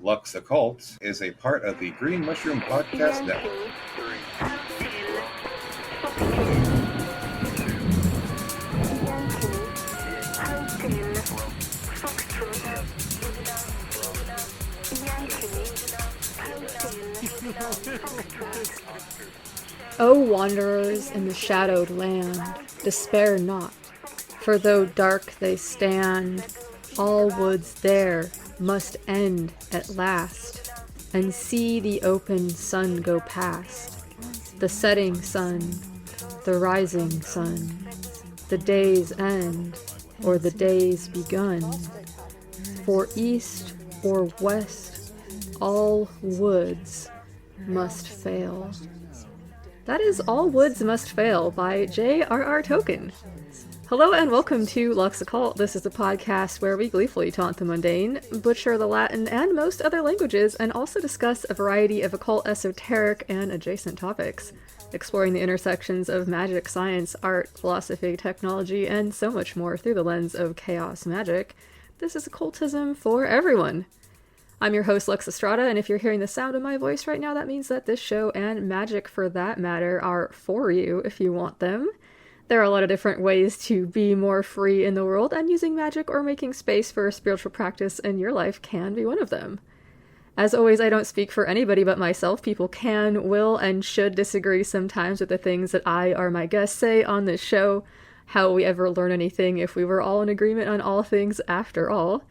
Lux Occult is a part of the Green Mushroom Podcast Network. O wanderers in the shadowed land, despair not, for though dark they stand, all woods there must end at last, and see the open sun go past, the setting sun, the rising sun, the day's end, or the day's begun, for east or west, all woods must fail. That is All Woods Must Fail by J.R.R. Tolkien. Hello and welcome to Lux Occult. This is a podcast where we gleefully taunt the mundane, butcher the Latin and most other languages, and also discuss a variety of occult, esoteric, and adjacent topics, exploring the intersections of magic, science, art, philosophy, technology, and so much more through the lens of chaos magic. This is occultism for everyone. I'm your host, Lux Estrada, and if you're hearing the sound of my voice right now, that means that this show, and magic for that matter, are for you if you want them. There are a lot of different ways to be more free in the world, and using magic or making space for a spiritual practice in your life can be one of them. As always, I don't speak for anybody but myself. People can, will, and should disagree sometimes with the things that I or my guests say on this show. How will we ever learn anything if we were all in agreement on all things after all?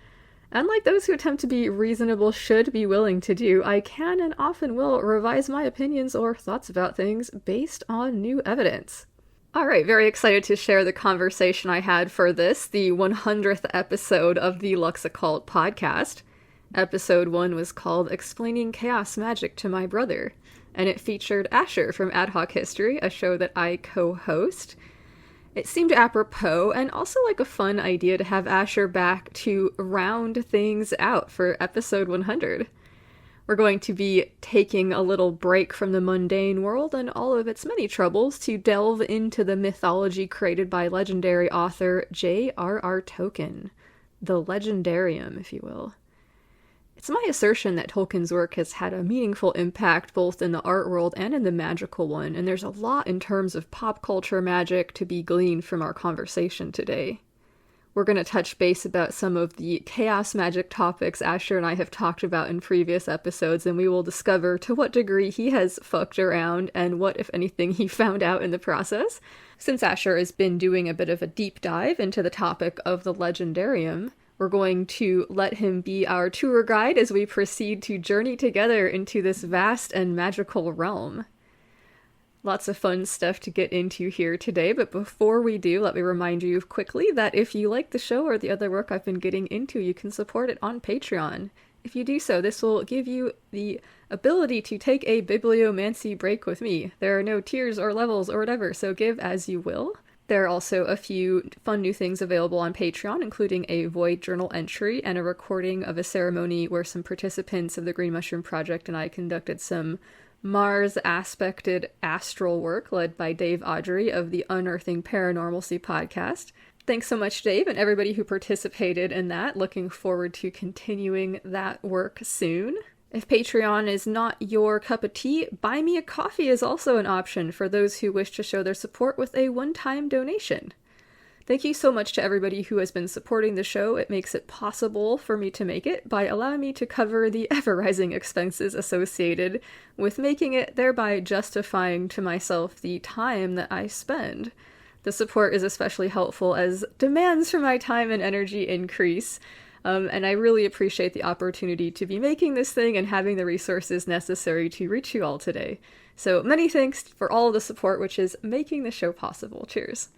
Unlike those who attempt to be reasonable should be willing to do, I can and often will revise my opinions or thoughts about things based on new evidence. Alright, very excited to share the conversation I had for this, the 100th episode of the Lux Occult podcast. Episode 1 was called Explaining Chaos Magic to My Brother, and it featured Asher from Ad Hoc History, a show that I co-host. It seemed apropos and also like a fun idea to have Asher back to round things out for episode 100. We're going to be taking a little break from the mundane world and all of its many troubles to delve into the mythology created by legendary author J.R.R. Tolkien, the Legendarium, if you will. It's my assertion that Tolkien's work has had a meaningful impact both in the art world and in the magical one, and there's a lot in terms of pop culture magic to be gleaned from our conversation today. We're going to touch base about some of the chaos magic topics Asher and I have talked about in previous episodes, and we will discover to what degree he has fucked around and what, if anything, he found out in the process. Since Asher has been doing a bit of a deep dive into the topic of the Legendarium, we're going to let him be our tour guide as we proceed to journey together into this vast and magical realm. Lots of fun stuff to get into here today, but before we do, let me remind you quickly that if you like the show or the other work I've been getting into, you can support it on Patreon. If you do so, this will give you the ability to take a bibliomancy break with me. There are no tiers or levels or whatever, so give as you will. There are also a few fun new things available on Patreon, including a Void Journal entry and a recording of a ceremony where some participants of the Green Mushroom Project and I conducted some Mars-aspected astral work led by Dave Audrey of the Unearthing Paranormalcy podcast. Thanks so much, Dave, and everybody who participated in that. Looking forward to continuing that work soon. If Patreon is not your cup of tea, Buy Me a Coffee is also an option for those who wish to show their support with a one-time donation. Thank you so much to everybody who has been supporting the show. It makes it possible for me to make it by allowing me to cover the ever-rising expenses associated with making it, thereby justifying to myself the time that I spend. The support is especially helpful as demands for my time and energy increase. And I really appreciate the opportunity to be making this thing and having the resources necessary to reach you all today. So many thanks for all the support, which is making the show possible. Cheers.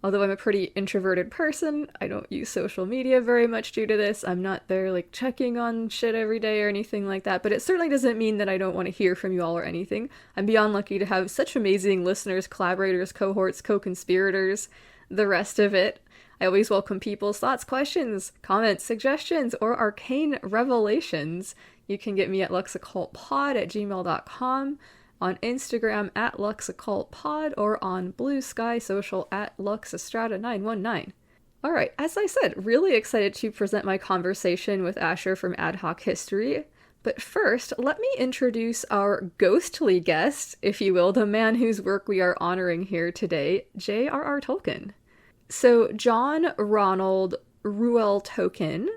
Although I'm a pretty introverted person, I don't use social media very much due to this. I'm not there like checking on shit every day or anything like that, but it certainly doesn't mean that I don't want to hear from you all or anything. I'm beyond lucky to have such amazing listeners, collaborators, cohorts, co-conspirators, the rest of it. I always welcome people's thoughts, questions, comments, suggestions, or arcane revelations. You can get me at luxoccultpod@gmail.com, on Instagram at luxoccultpod, or on Blue Sky Social at luxestrada919. Alright, as I said, really excited to present my conversation with Asher from Ad Hoc History. But first, let me introduce our ghostly guest, if you will, the man whose work we are honoring here today, J.R.R. Tolkien. So, John Ronald Reuel Tolkien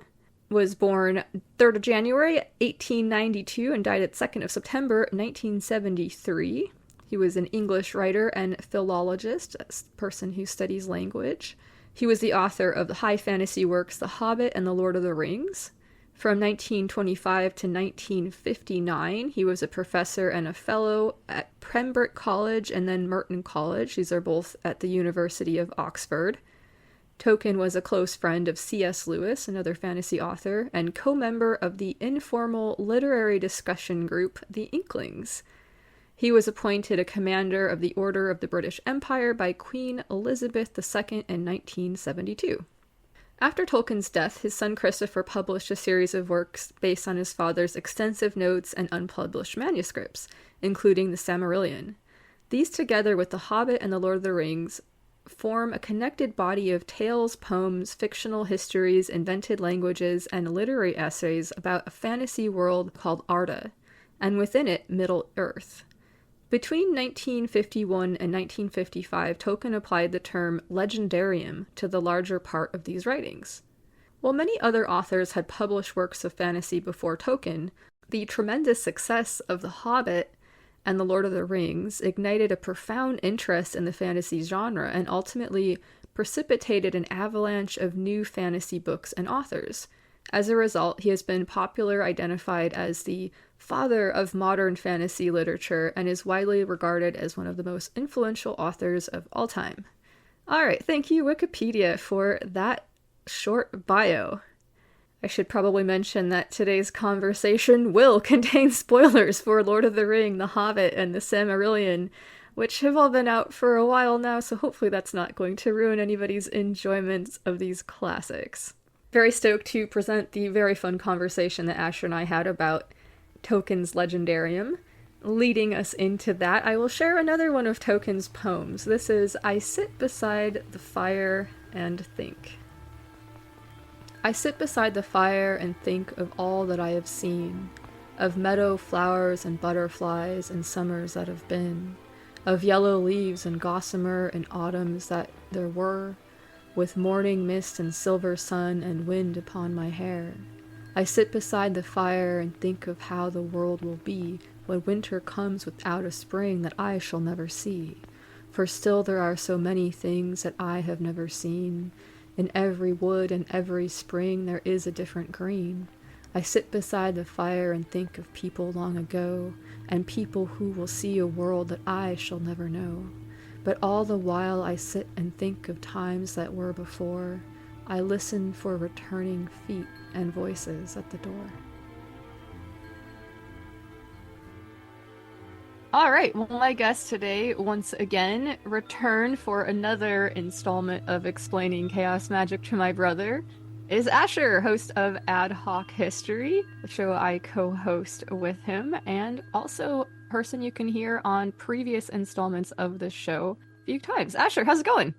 was born 3rd of January 1892 and died at 2nd of September 1973. He was an English writer and philologist, a person who studies language. He was the author of the high fantasy works The Hobbit and The Lord of the Rings. From 1925 to 1959, he was a professor and a fellow at Pembroke College and then Merton College. These are both at the University of Oxford. Tolkien was a close friend of C.S. Lewis, another fantasy author, and co-member of the informal literary discussion group, the Inklings. He was appointed a commander of the Order of the British Empire by Queen Elizabeth II in 1972. After Tolkien's death, his son Christopher published a series of works based on his father's extensive notes and unpublished manuscripts, including the Silmarillion. These, together with The Hobbit and The Lord of the Rings, form a connected body of tales, poems, fictional histories, invented languages, and literary essays about a fantasy world called Arda, and within it, Middle-earth. Between 1951 and 1955, Tolkien applied the term Legendarium to the larger part of these writings. While many other authors had published works of fantasy before Tolkien, the tremendous success of The Hobbit and The Lord of the Rings ignited a profound interest in the fantasy genre and ultimately precipitated an avalanche of new fantasy books and authors. As a result, he has been popularly identified as the father of modern fantasy literature and is widely regarded as one of the most influential authors of all time. All right, thank you, Wikipedia, for that short bio. I should probably mention that today's conversation will contain spoilers for Lord of the Ring, The Hobbit, and The Silmarillion, which have all been out for a while now, so hopefully that's not going to ruin anybody's enjoyment of these classics. Very stoked to present the very fun conversation that Asher and I had about Tolkien's Legendarium. Leading us into that, I will share another one of Tolkien's poems. This is I Sit Beside the Fire and Think. I sit beside the fire and think of all that I have seen, of meadow flowers and butterflies and summers that have been, of yellow leaves and gossamer and autumns that there were, with morning mist and silver sun and wind upon my hair. I sit beside the fire and think of how the world will be when winter comes without a spring that I shall never see. For still there are so many things that I have never seen. In every wood and every spring there is a different green. I sit beside the fire and think of people long ago, and people who will see a world that I shall never know. But all the while I sit and think of times that were before. I listen for returning feet and voices at the door. All right, well, my guest today, once again, returned for another installment of Explaining Chaos Magic to My Brother, is Asher, host of Ad Hoc History, the show I co-host with him, and also person you can hear on previous installments of the show a few times. Asher, how's it going?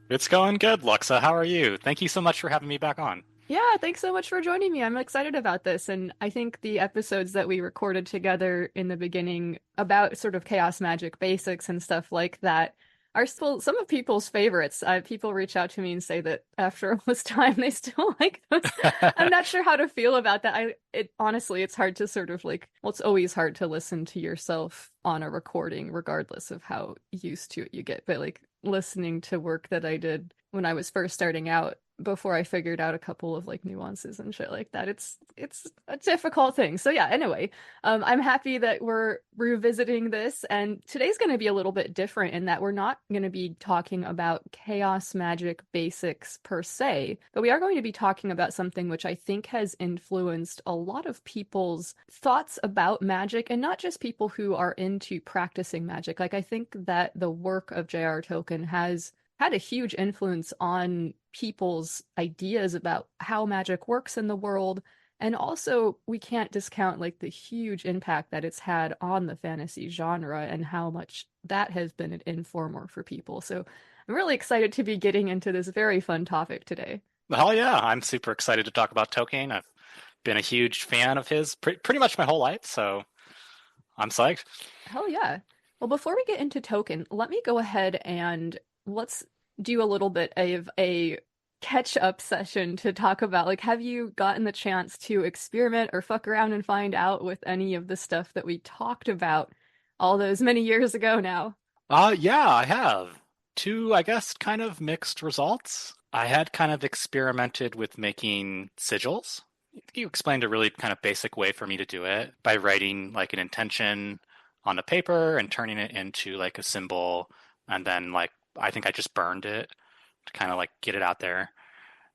It's going good, Luxa. How are you? Thank you so much for having me back on. Yeah, thanks so much for joining me. I'm excited about this. And I think the episodes that we recorded together in the beginning about sort of chaos magic basics and stuff like that are still some of people's favorites. People reach out to me and say that after all this time, they still like those. I'm not sure how to feel about that. Honestly, it's hard to sort of like, well, it's always hard to listen to yourself on a recording, regardless of how used to it you get. But like listening to work that I did when I was first starting out, before I figured out a couple of like nuances and shit like that. It's a difficult thing. So yeah, anyway, I'm happy that we're revisiting this, and today's going to be a little bit different in that we're not going to be talking about chaos magic basics per se, but we are going to be talking about something which I think has influenced a lot of people's thoughts about magic, and not just people who are into practicing magic. Like I think that the work of J.R.R. Tolkien has had a huge influence on people's ideas about how magic works in the world. And also, we can't discount like the huge impact that it's had on the fantasy genre and how much that has been an informer for people. So I'm really excited to be getting into this very fun topic today. Hell yeah, I'm super excited to talk about Tolkien. I've been a huge fan of his pretty much my whole life, so I'm psyched. Hell yeah. Well, before we get into Token, let me go ahead and let's do a little bit of a catch up session to talk about like, have you gotten the chance to experiment or fuck around and find out with any of the stuff that we talked about all those many years ago now? Yeah, I have. Two, I guess, kind of mixed results. I had kind of experimented with making sigils. You explained a really kind of basic way for me to do it by writing like an intention on a paper and turning it into like a symbol. And then like, I think I just burned it to kind of like get it out there.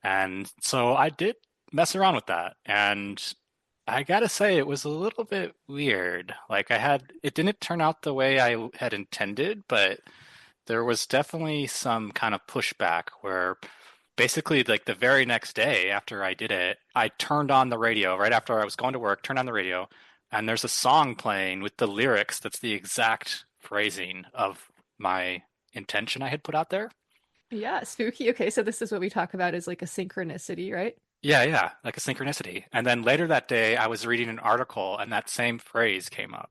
And so I did mess around with that. And I gotta say, it was a little bit weird. Like it didn't turn out the way I had intended, but there was definitely some kind of pushback where basically like the very next day after I did it, I turned on the radio right after I was going to work, turned on the radio, and there's a song playing with the lyrics that's the exact phrasing of my intention I had put out there. Yeah, spooky. Okay, so this is what we talk about as like a synchronicity, right? Yeah, like a synchronicity. And then later that day, I was reading an article and that same phrase came up.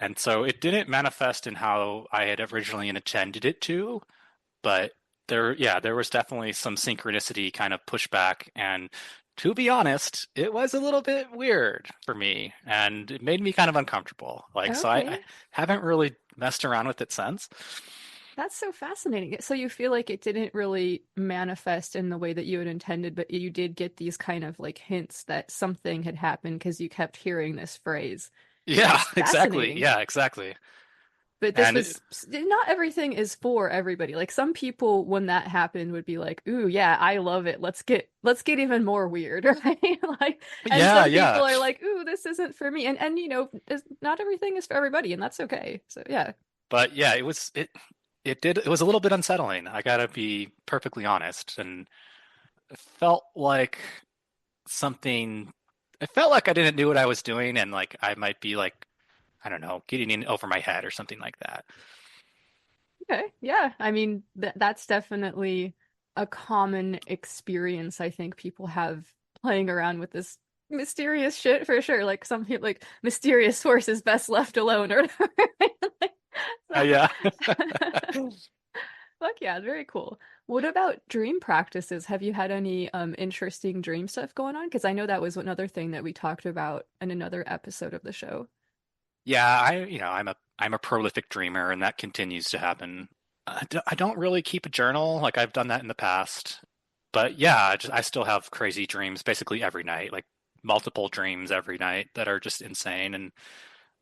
And so it didn't manifest in how I had originally intended it to, but there was definitely some synchronicity kind of pushback. And to be honest, it was a little bit weird for me and it made me kind of uncomfortable. I Okay. haven't really messed around with it since. That's so fascinating. So you feel like it didn't really manifest in the way that you had intended, but you did get these kind of like hints that something had happened because you kept hearing this phrase. Yeah, That's exactly. fascinating. Yeah, exactly. But this And was not everything is for everybody. Like some people when that happened would be like, "Ooh, yeah, I love it. Let's get even more weird." Right? Like and yeah, some people yeah. are like, "Ooh, this isn't for me." And not everything is for everybody, and that's okay. So, yeah. But yeah, it was a little bit unsettling. I gotta be perfectly honest. And it felt like something it felt like I didn't do what I was doing and like I might be like, I don't know, getting in over my head or something like that. Okay. Yeah. I mean, that's definitely a common experience I think people have playing around with this mysterious shit for sure. Like some people like mysterious sources best left alone or whatever. So, Yeah. fuck yeah, very cool. What about dream practices? Have you had any interesting dream stuff going on? Because I know that was another thing that we talked about in another episode of the show. Yeah, I'm a prolific dreamer and that continues to happen. I don't really keep a journal like I've done that in the past. But yeah, I still have crazy dreams basically every night, like multiple dreams every night that are just insane. And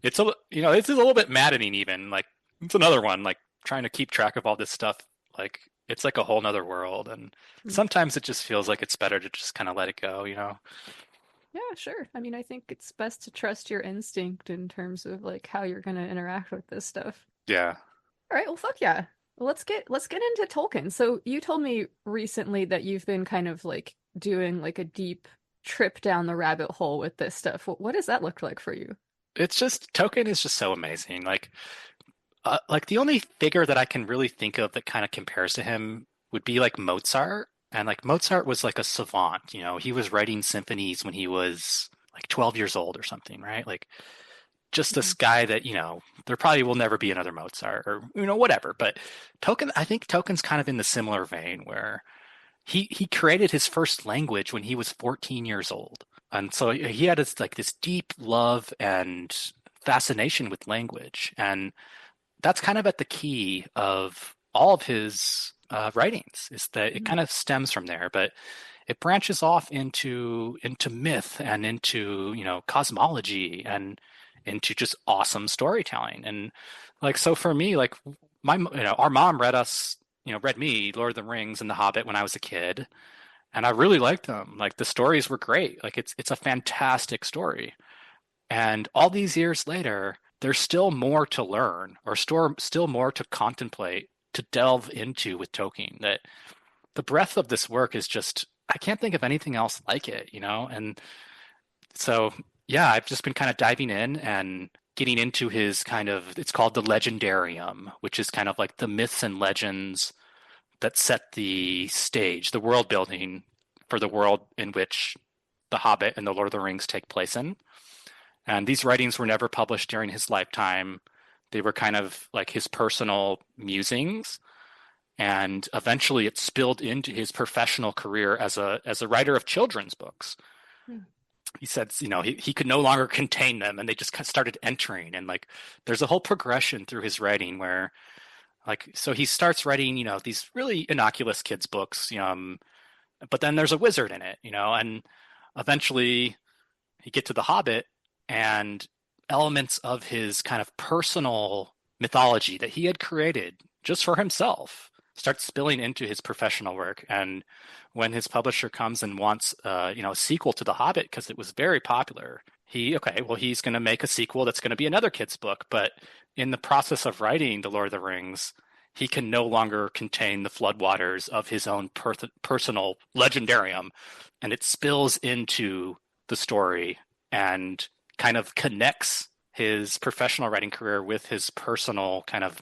it's a little bit maddening even. Like it's another one, like trying to keep track of all this stuff. Like it's like a whole nother world. And Mm. sometimes it just feels like it's better to just kind of let it go. Yeah, sure. I mean, I think it's best to trust your instinct in terms of like how you're gonna interact with this stuff. Yeah. All right, well, fuck yeah. Well, let's get into Tolkien. So you told me recently that you've been kind of like doing like a deep trip down the rabbit hole with this stuff. What does that look like for you? It's just Tolkien is just so amazing. Like the only figure that I can really think of that kind of compares to him would be like Mozart. And like Mozart was like a savant. He was writing symphonies when he was like 12 years old or something, right? Like just this Mhm. guy that there probably will never be another Mozart or whatever. But I think Tolkien's kind of in the similar vein where he created his first language when he was 14 years old. And so he had this deep love and fascination with language. And that's kind of at the key of all of his writings is that it Mhm. kind of stems from there, but it branches off into myth and into cosmology and into just awesome storytelling. And like so for me, like our mom read me Lord of the Rings and The Hobbit when I was a kid, and I really liked them. Like the stories were great. Like it's a fantastic story. And all these years later, there's still more to learn or still more to contemplate, to delve into with Tolkien. That the breadth of this work is just, I can't think of anything else like it. And so, yeah, I've just been kind of diving in and getting into his it's called the Legendarium, which is kind of like the myths and legends that set the stage, the world building for the world in which The Hobbit and The Lord of the Rings take place in. And these writings were never published during his lifetime. They were kind of like his personal musings. And eventually it spilled into his professional career as a writer of children's books. Hmm. He said, he could no longer contain them and they just started entering. And like, there's a whole progression through his writing where like, so he starts writing, these really innocuous kids books, but then there's a wizard in it, and eventually you get to The Hobbit and elements of his kind of personal mythology that he had created just for himself starts spilling into his professional work. And when his publisher comes and wants, a sequel to The Hobbit because it was very popular, he's going to make a sequel that's going to be another kid's book. But in the process of writing The Lord of the Rings, he can no longer contain the floodwaters of his own personal legendarium, and it spills into the story and kind of connects his professional writing career with his personal kind of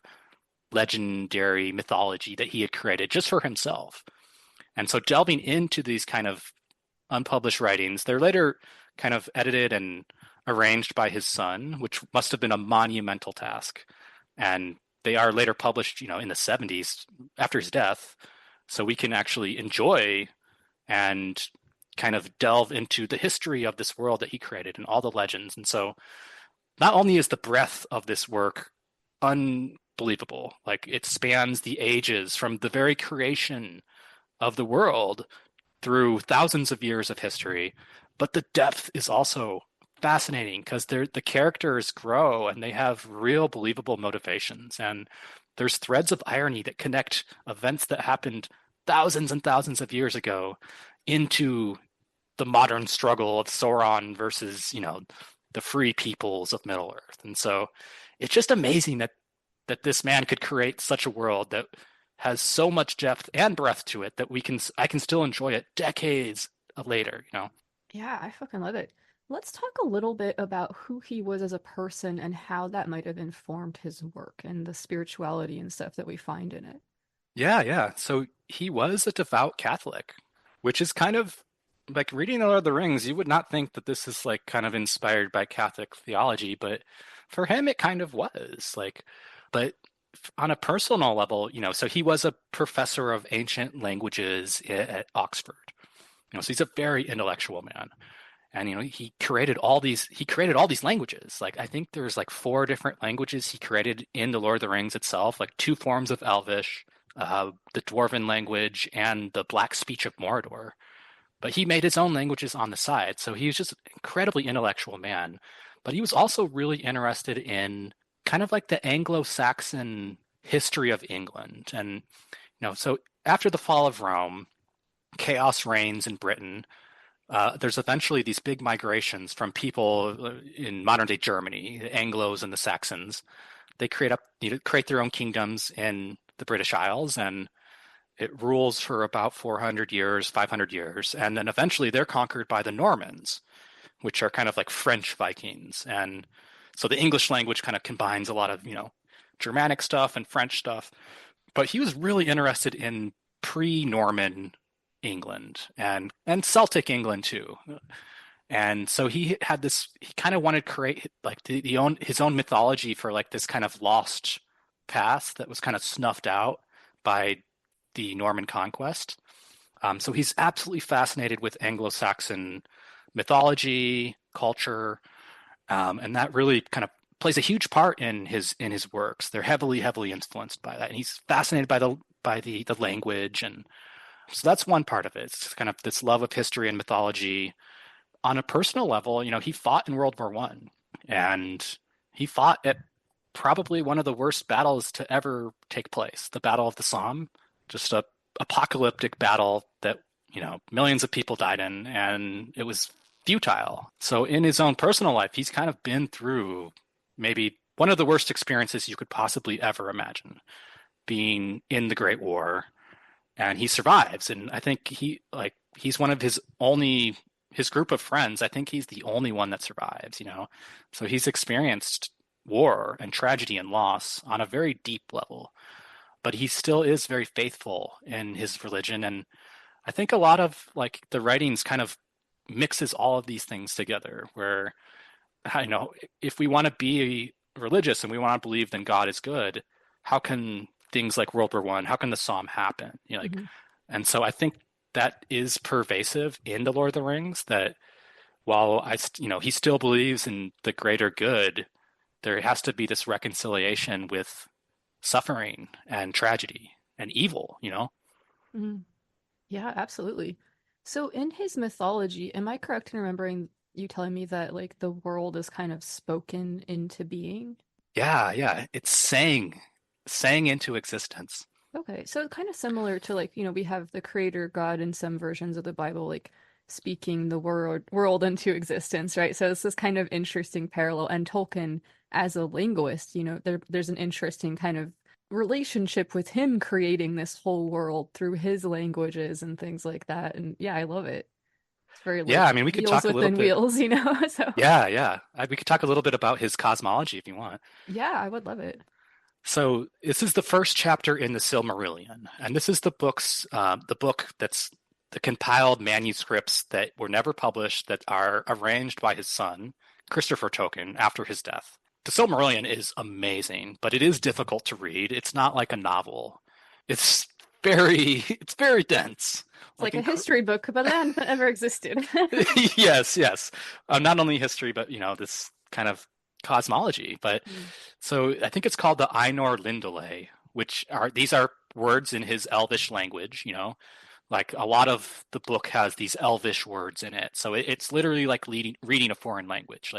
legendary mythology that he had created just for himself. And so delving into these kind of unpublished writings, they're later kind of edited and arranged by his son, which must have been a monumental task. And they are later published, in the 70s after his death. So we can actually enjoy and kind of delve into the history of this world that he created and all the legends. And so not only is the breadth of this work unbelievable, like it spans the ages from the very creation of the world through thousands of years of history, but the depth is also fascinating because the characters grow and they have real believable motivations, and there's threads of irony that connect events that happened thousands and thousands of years ago into the modern struggle of Sauron versus the free peoples of Middle Earth. And so it's just amazing that this man could create such a world that has so much depth and breadth to it that I can still enjoy it decades later. Yeah, I fucking love it. Let's talk a little bit about who he was as a person and how that might have informed his work and the spirituality and stuff that we find in it. Yeah. So he was a devout Catholic, which is kind of like reading The Lord of the Rings. You would not think that this is like kind of inspired by Catholic theology, but for him, it kind of was like, but on a personal level, so he was a professor of ancient languages at Oxford. So he's a very intellectual man. And he created all these languages. Like I think there's like 4 different languages he created in The Lord of the Rings itself, like 2 forms of Elvish, the Dwarven language and the Black speech of Mordor. But he made his own languages on the side. So he was just an incredibly intellectual man. But he was also really interested in kind of like the Anglo-Saxon history of England. And so after the fall of Rome, chaos reigns in Britain. There's eventually these big migrations from people in modern day Germany, the Anglos and the Saxons. They create their own kingdoms in the British Isles, and it rules for about 400 years, 500 years, and then eventually they're conquered by the Normans, which are kind of like French Vikings. And so the English language kind of combines a lot of Germanic stuff and French stuff. But he was really interested in pre-Norman England and Celtic England too. And so he kind of wanted to create like his own mythology for like this kind of lost past that was kind of snuffed out by the Norman conquest. So he's absolutely fascinated with Anglo-Saxon mythology, culture, and that really kind of plays a huge part in his works. They're heavily influenced by that, and he's fascinated by the language. And so that's one part of it. It's kind of this love of history and mythology. On a personal level, he fought in World War One, and he fought at probably one of the worst battles to ever take place, the Battle of the Somme, just a apocalyptic battle that millions of people died in, and it was futile. So in his own personal life, he's kind of been through maybe one of the worst experiences you could possibly ever imagine, being in the Great War, and he survives. And I think he's one of his group of friends. I think he's the only one that survives, so he's experienced war and tragedy and loss on a very deep level, but he still is very faithful in his religion. And I think a lot of like the writings kind of mixes all of these things together where, I know, if we want to be religious and we want to believe then God is good, how can things like World War I, how can the Psalm happen? Hmm. And so I think that is pervasive in the Lord of the Rings, that while he still believes in the greater good, there has to be this reconciliation with suffering and tragedy and evil. Hmm. Yeah, absolutely. So in his mythology, am I correct in remembering you telling me that like the world is kind of spoken into being? Yeah, yeah. It's saying into existence. Okay, so kind of similar to like, we have the creator God in some versions of the Bible, like speaking the world into existence, right? So it's this kind of interesting parallel. And Tolkien, as a linguist, there's an interesting kind of relationship with him creating this whole world through his languages and things like that. And yeah, I love it. It's very Yeah, like I mean, we could wheels talk a little within bit. wheels, So Yeah, yeah. We could talk a little bit about his cosmology if you want. yeah, I would love it. So this is the first chapter in the Silmarillion, and this is the book that's the compiled manuscripts that were never published that are arranged by his son, Christopher Tolkien, after his death. The Silmarillion is amazing, but it is difficult to read. It's not like a novel. It's it's very dense. It's like a history book about land that never existed. Yes, yes. Not only history, but this kind of cosmology. But Mm. so I think it's called the Ainur Lindale, which are these are words in his Elvish language. Like a lot of the book has these Elvish words in it, so it's literally like reading a foreign language.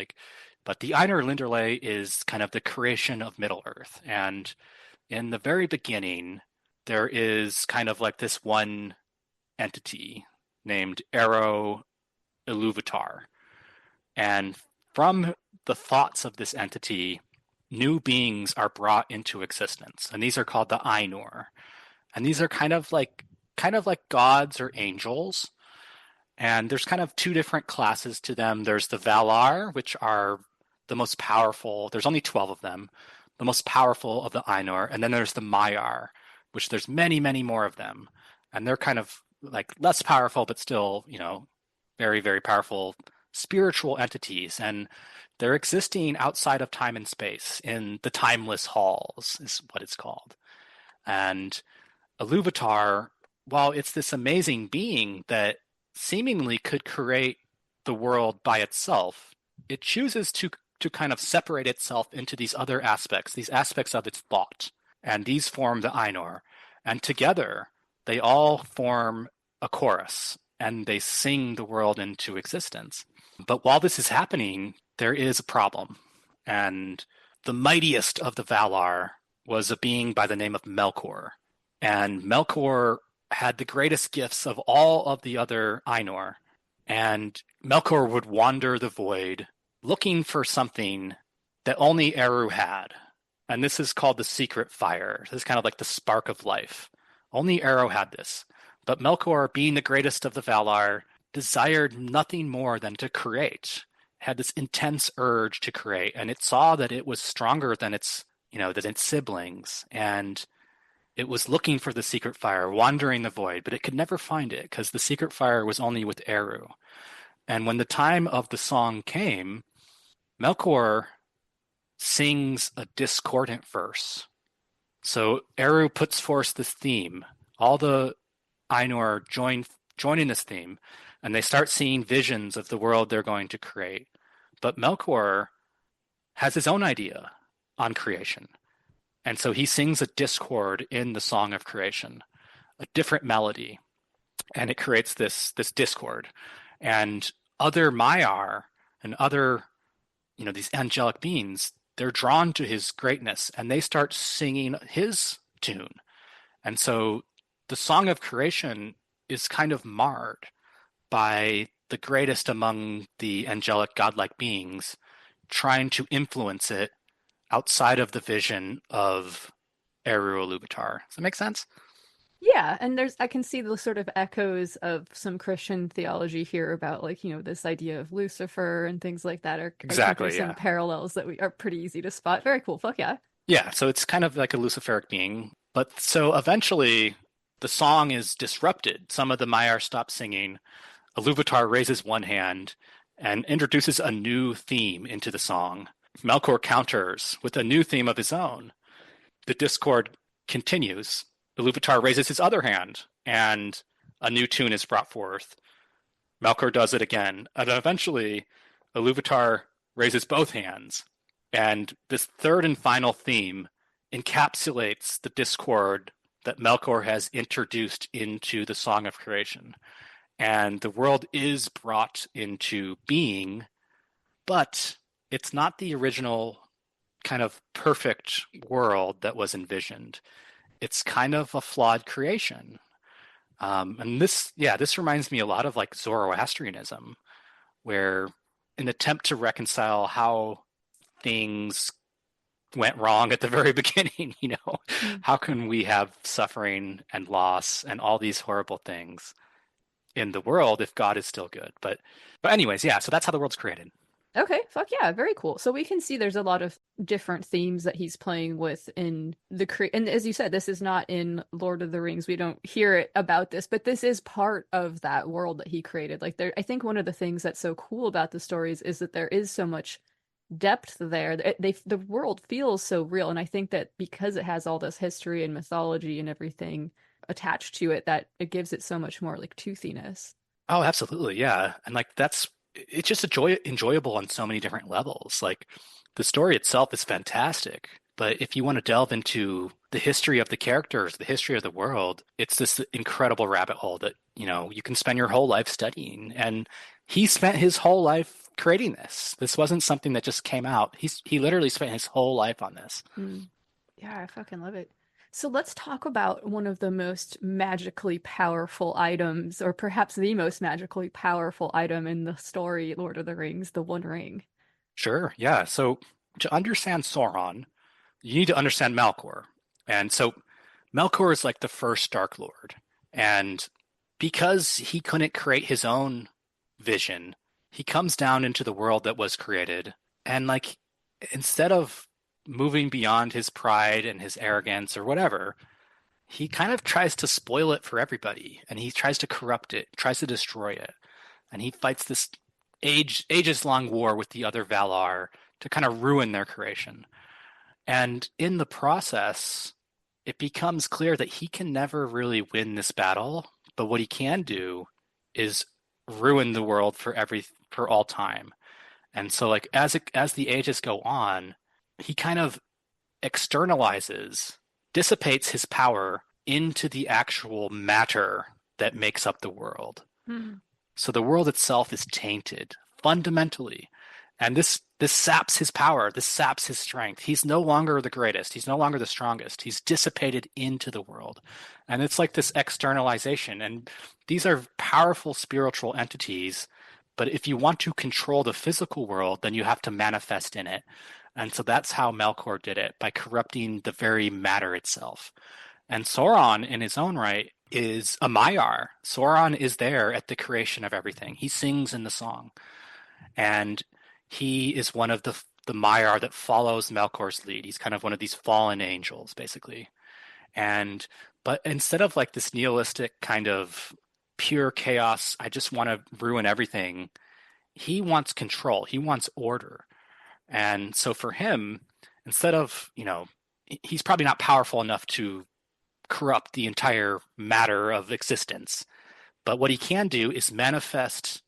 But the Ainur Lindale is kind of the creation of Middle Earth, and in the very beginning, there is kind of like this one entity named Ero Iluvatar. And from the thoughts of this entity, new beings are brought into existence. And these are called the Ainur. And these are kind of like gods or angels. And there's kind of two different classes to them. There's the Valar, which are the most powerful. There's only 12 of them, the most powerful of the Ainur. And then there's the Maiar, which there's many, many more of them. And they're kind of like less powerful, but still, very, very powerful spiritual entities. And they're existing outside of time and space in the timeless halls, is what it's called. And Iluvatar, while it's this amazing being that seemingly could create the world by itself, it chooses to kind of separate itself into these other aspects, these aspects of its thought. And these form the Ainur. And together, they all form a chorus and they sing the world into existence. But while this is happening, there is a problem. And the mightiest of the Valar was a being by the name of Melkor. And Melkor had the greatest gifts of all of the other Ainur. And Melkor would wander the void looking for something that only Eru had. And this is called the secret fire. This is kind of like the spark of life. Only Eru had this. But Melkor, being the greatest of the Valar, desired nothing more than to create, had this intense urge to create, and it saw that it was stronger than its siblings, and it was looking for the secret fire, wandering the void, but it could never find it because the secret fire was only with Eru. And when the time of the song came, Melkor sings a discordant verse. So Eru puts forth this theme. All the Ainur join in this theme, and they start seeing visions of the world they're going to create. But Melkor has his own idea on creation. And so he sings a discord in the Song of Creation, a different melody, and it creates this discord. And other Maiar and other, these angelic beings, they're drawn to his greatness and they start singing his tune. And so the Song of Creation is kind of marred by the greatest among the angelic godlike beings trying to influence it outside of the vision of Eru Iluvatar. Does that make sense? Yeah, and I can see the sort of echoes of some Christian theology here about like, this idea of Lucifer and things like that I think there's Exactly, some yeah. parallels that we are pretty easy to spot. Very cool. Fuck yeah. Yeah, so it's kind of like a Luciferic being. But so eventually the song is disrupted. Some of the Maiar stop singing. Iluvatar raises one hand and introduces a new theme into the song. Melkor counters with a new theme of his own. The discord continues. Iluvatar raises his other hand, and a new tune is brought forth. Melkor does it again, and eventually Iluvatar raises both hands, and this third and final theme encapsulates the discord that Melkor has introduced into the Song of Creation. And the world is brought into being, but it's not the original kind of perfect world that was envisioned. It's kind of a flawed creation. And this reminds me a lot of like Zoroastrianism, where an attempt to reconcile how things went wrong at the very beginning, how can we have suffering and loss and all these horrible things in the world if God is still good? But anyways, yeah, so that's how the world's created. Okay, fuck yeah, very cool. So we can see there's a lot of different themes that he's playing with in and as you said, this is not in Lord of the Rings. We don't hear it about this, but this is part of that world that he created. Like I think one of the things that's so cool about the stories is that there is so much depth there. The world feels so real, and I think that because it has all this history and mythology and everything attached to it, that it gives it so much more like toothiness. Oh, absolutely, yeah. And like it's just enjoyable on so many different levels. Like the story itself is fantastic, but if you want to delve into the history of the characters, the history of the world, it's this incredible rabbit hole that, you can spend your whole life studying. And he spent his whole life creating this. This wasn't something that just came out. He literally spent his whole life on this. Yeah, I fucking love it. So let's talk about one of the most magically powerful items, or perhaps the most magically powerful item in the story, Lord of the Rings, the One Ring. Sure, yeah. So to understand Sauron, you need to understand Melkor. And so Melkor is like the first Dark Lord. And because he couldn't create his own vision, he comes down into the world that was created. And like, instead of moving beyond his pride and his arrogance or whatever, he kind of tries to spoil it for everybody, and he tries to corrupt it, tries to destroy it. And he fights this ages long war with the other Valar to kind of ruin their creation. And in the process, it becomes clear that he can never really win this battle, but what he can do is ruin the world for all time. And so like as the ages go on, he kind of dissipates his power into the actual matter that makes up the world. So the world itself is tainted fundamentally. And this saps his power, this saps his strength. He's no longer the greatest. He's no longer the strongest. He's dissipated into the world. And it's like this externalization. And these are powerful spiritual entities. But if you want to control the physical world, then you have to manifest in it. And so that's how Melkor did it, by corrupting the very matter itself. And Sauron, in his own right, is a Maiar. Sauron is there at the creation of everything. He sings in the song. And he is one of the Maiar that follows Melkor's lead. He's kind of one of these fallen angels, basically. But instead of like this nihilistic kind of pure chaos, I just want to ruin everything, he wants control. He wants order. And so for him, instead of, he's probably not powerful enough to corrupt the entire matter of existence. But what he can do is manifest,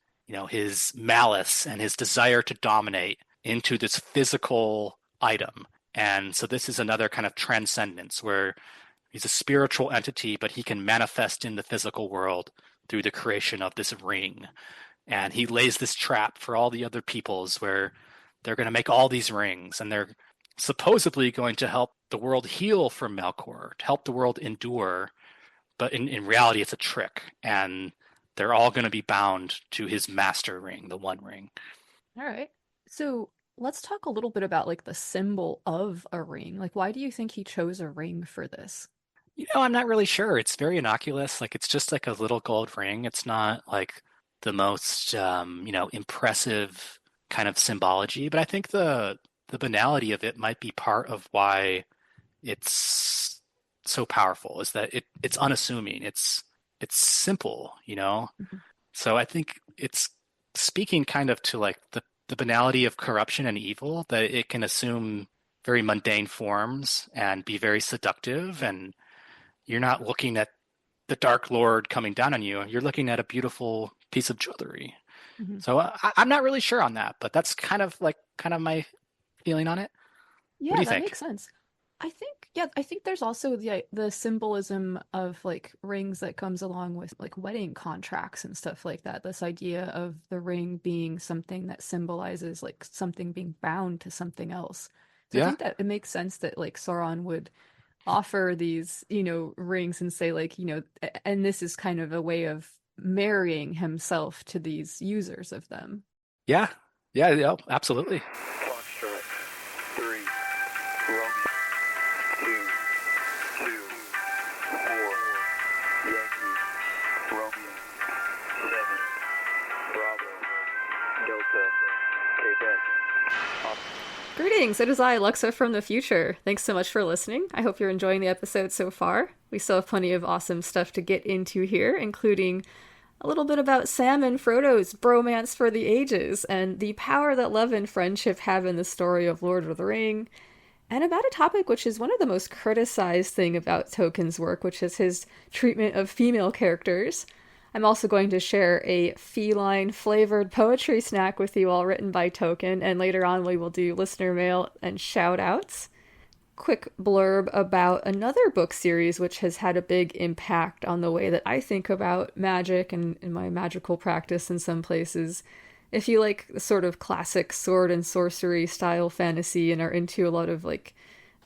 his malice and his desire to dominate into this physical item. And so this is another kind of transcendence where he's a spiritual entity, but he can manifest in the physical world through the creation of this ring. And he lays this trap for all the other peoples where they're going to make all these rings, and they're supposedly going to help the world heal from Melkor, to help the world endure. But in reality, it's a trick, and they're all going to be bound to his master ring, the One Ring. All right. So let's talk a little bit about like the symbol of a ring. Like, why do you think he chose a ring for this? I'm not really sure. It's very innocuous. Like, it's just like a little gold ring. It's not like the most, impressive kind of symbology. But I think the banality of it might be part of why it's so powerful, is that it's unassuming. It's simple, Mhm. So I think it's speaking kind of to like the banality of corruption and evil, that it can assume very mundane forms and be very seductive. And you're not looking at the Dark Lord coming down on you. You're looking at a beautiful piece of jewelry. Mhm. So I'm not really sure on that, but that's kind of my feeling on it. What do Yeah, you that think? makes sense. I think there's also the symbolism of like rings that comes along with like wedding contracts and stuff like that. This idea of the ring being something that symbolizes like something being bound to something else. So I Yeah. think that it makes sense that like Sauron would offer these, rings and say like, and this is kind of a way of marrying himself to these users of them. Yeah. Yeah. Yeah. Absolutely. Foxtrot, 3, Romeo, 2, 2, 4, Yankee, Romeo, 7, Bravo, Delta, Quebec, Greetings, it is I, Luxa from the future. Thanks so much for listening. I hope you're enjoying the episode so far. We still have plenty of awesome stuff to get into here, including a little bit about Sam and Frodo's bromance for the ages, and the power that love and friendship have in the story of Lord of the Ring, and about a topic which is one of the most criticized thing about Tolkien's work, which is his treatment of female characters. I'm also going to share a feline-flavored poetry snack with you all written by Tolkien, and later on we will do listener mail and shout-outs. Quick blurb about another book series which has had a big impact on the way that I think about magic and in my magical practice in some places. If you like the sort of classic sword and sorcery style fantasy and are into a lot of like,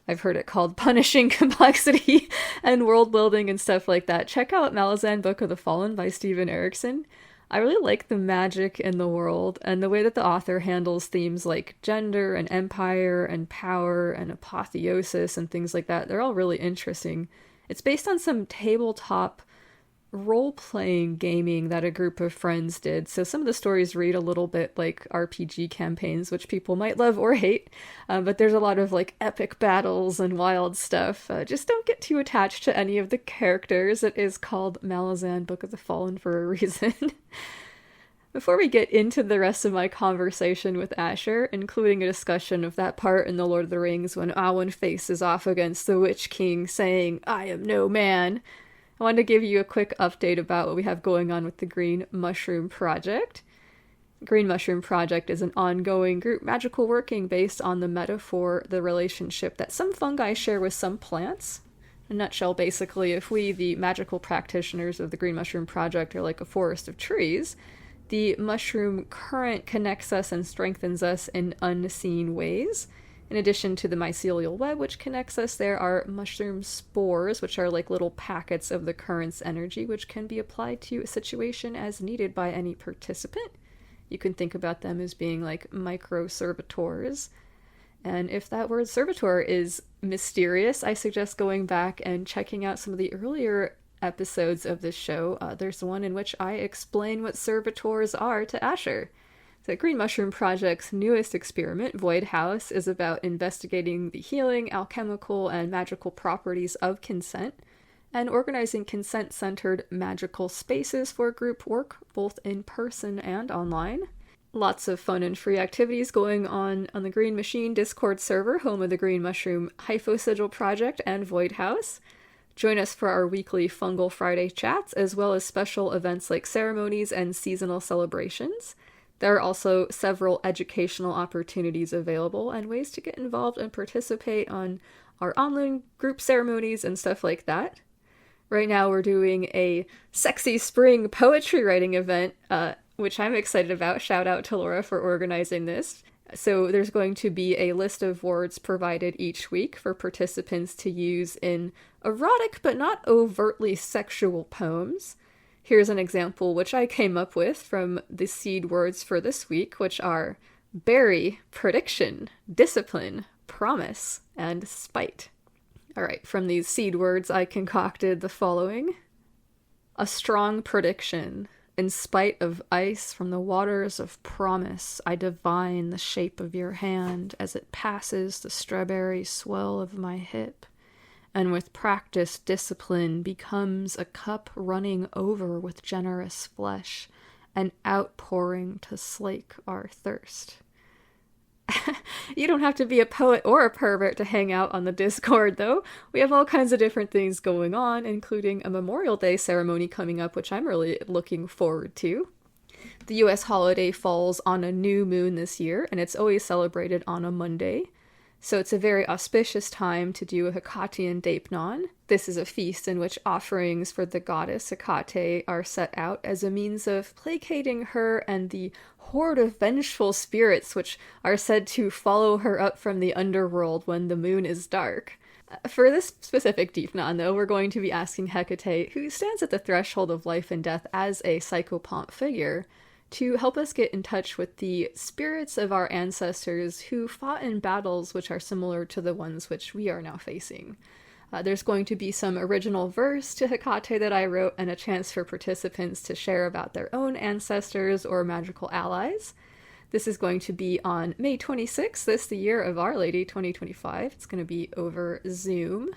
I've heard it called punishing complexity and world building and stuff like that, check out Malazan Book of the Fallen by Steven Erikson. I really like the magic in the world and the way that the author handles themes like gender and empire and power and apotheosis and things like that. They're all really interesting. It's based on some tabletop role-playing gaming that a group of friends did, so some of the stories read a little bit like RPG campaigns, which people might love or hate, but there's a lot of like epic battles and wild stuff. Just don't get too attached to any of the characters. It is called Malazan Book of the Fallen for a reason. Before we get into the rest of my conversation with Asher, including a discussion of that part in The Lord of the Rings when Awen faces off against the Witch King saying, "I am no man," I wanted to give you a quick update about what we have going on with the Green Mushroom Project. The Green Mushroom Project is an ongoing group magical working based on the metaphor, the relationship that some fungi share with some plants. In a nutshell, basically, if we, the magical practitioners of the Green Mushroom Project, are like a forest of trees, the mushroom current connects us and strengthens us in unseen ways. In addition to the mycelial web, which connects us, there are mushroom spores, which are like little packets of the current's energy, which can be applied to a situation as needed by any participant. You can think about them as being like micro-servitors. And if that word servitor is mysterious, I suggest going back and checking out some of the earlier episodes of this show. There's one in which I explain what servitors are to Asher. The Green Mushroom Project's newest experiment, Void House, is about investigating the healing, alchemical, and magical properties of consent, and organizing consent-centered magical spaces for group work, both in person and online. Lots of fun and free activities going on the Green Machine Discord server, home of the Green Mushroom Hyphosigil Project and Void House. Join us for our weekly Fungal Friday chats, as well as special events like ceremonies and seasonal celebrations. There are also several educational opportunities available and ways to get involved and participate on our online group ceremonies and stuff like that. Right now we're doing a sexy spring poetry writing event, which I'm excited about. Shout out to Laura for organizing this. So there's going to be a list of words provided each week for participants to use in erotic but not overtly sexual poems. Here's an example which I came up with from the seed words for this week, which are berry, prediction, discipline, promise, and spite. Alright, from these seed words I concocted the following. A strong prediction. In spite of ice from the waters of promise, I divine the shape of your hand as it passes the strawberry swell of my hip, and with practiced discipline becomes a cup running over with generous flesh, an outpouring to slake our thirst. You don't have to be a poet or a pervert to hang out on the Discord, though. We have all kinds of different things going on, including a Memorial Day ceremony coming up, which I'm really looking forward to. The US holiday falls on a new moon this year, and it's always celebrated on a Monday. So it's a very auspicious time to do a Hecatian Deipnon. This is a feast in which offerings for the goddess Hecate are set out as a means of placating her and the horde of vengeful spirits which are said to follow her up from the underworld when the moon is dark. For this specific Deipnon, though, we're going to be asking Hecate, who stands at the threshold of life and death as a psychopomp figure, to help us get in touch with the spirits of our ancestors who fought in battles which are similar to the ones which we are now facing. There's going to be some original verse to Hecate that I wrote and a chance for participants to share about their own ancestors or magical allies. This is going to be on May 26th, this the year of Our Lady 2025. It's going to be over Zoom.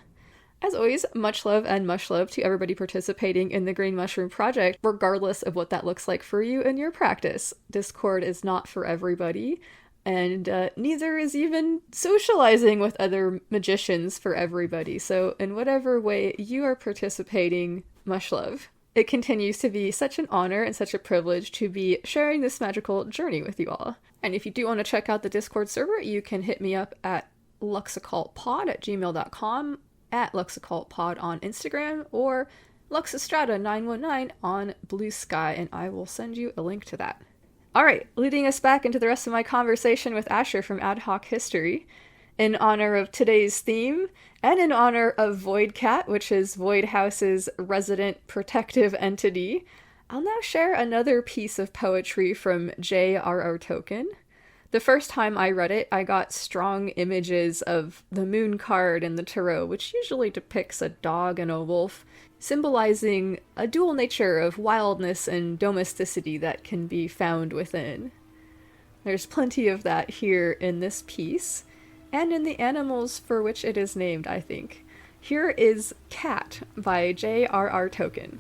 As always, much love and much love to everybody participating in the Green Mushroom Project, regardless of what that looks like for you in your practice. Discord is not for everybody, and neither is even socializing with other magicians for everybody. So in whatever way you are participating, much love. It continues to be such an honor and such a privilege to be sharing this magical journey with you all. And if you do want to check out the Discord server, you can hit me up at luxoccultpod@gmail.com, at Lux Occult Pod on Instagram, or Luxestrada919 on Blue Sky, and I will send you a link to that. Alright, leading us back into the rest of my conversation with Asher from Ad Hoc History, in honor of today's theme, and in honor of Void Cat, which is Void House's resident protective entity, I'll now share another piece of poetry from J.R.R. Tolkien. The first time I read it, I got strong images of the moon card in the tarot, which usually depicts a dog and a wolf, symbolizing a dual nature of wildness and domesticity that can be found within. There's plenty of that here in this piece, and in the animals for which it is named, I think. Here is Cat by J.R.R. Tolkien.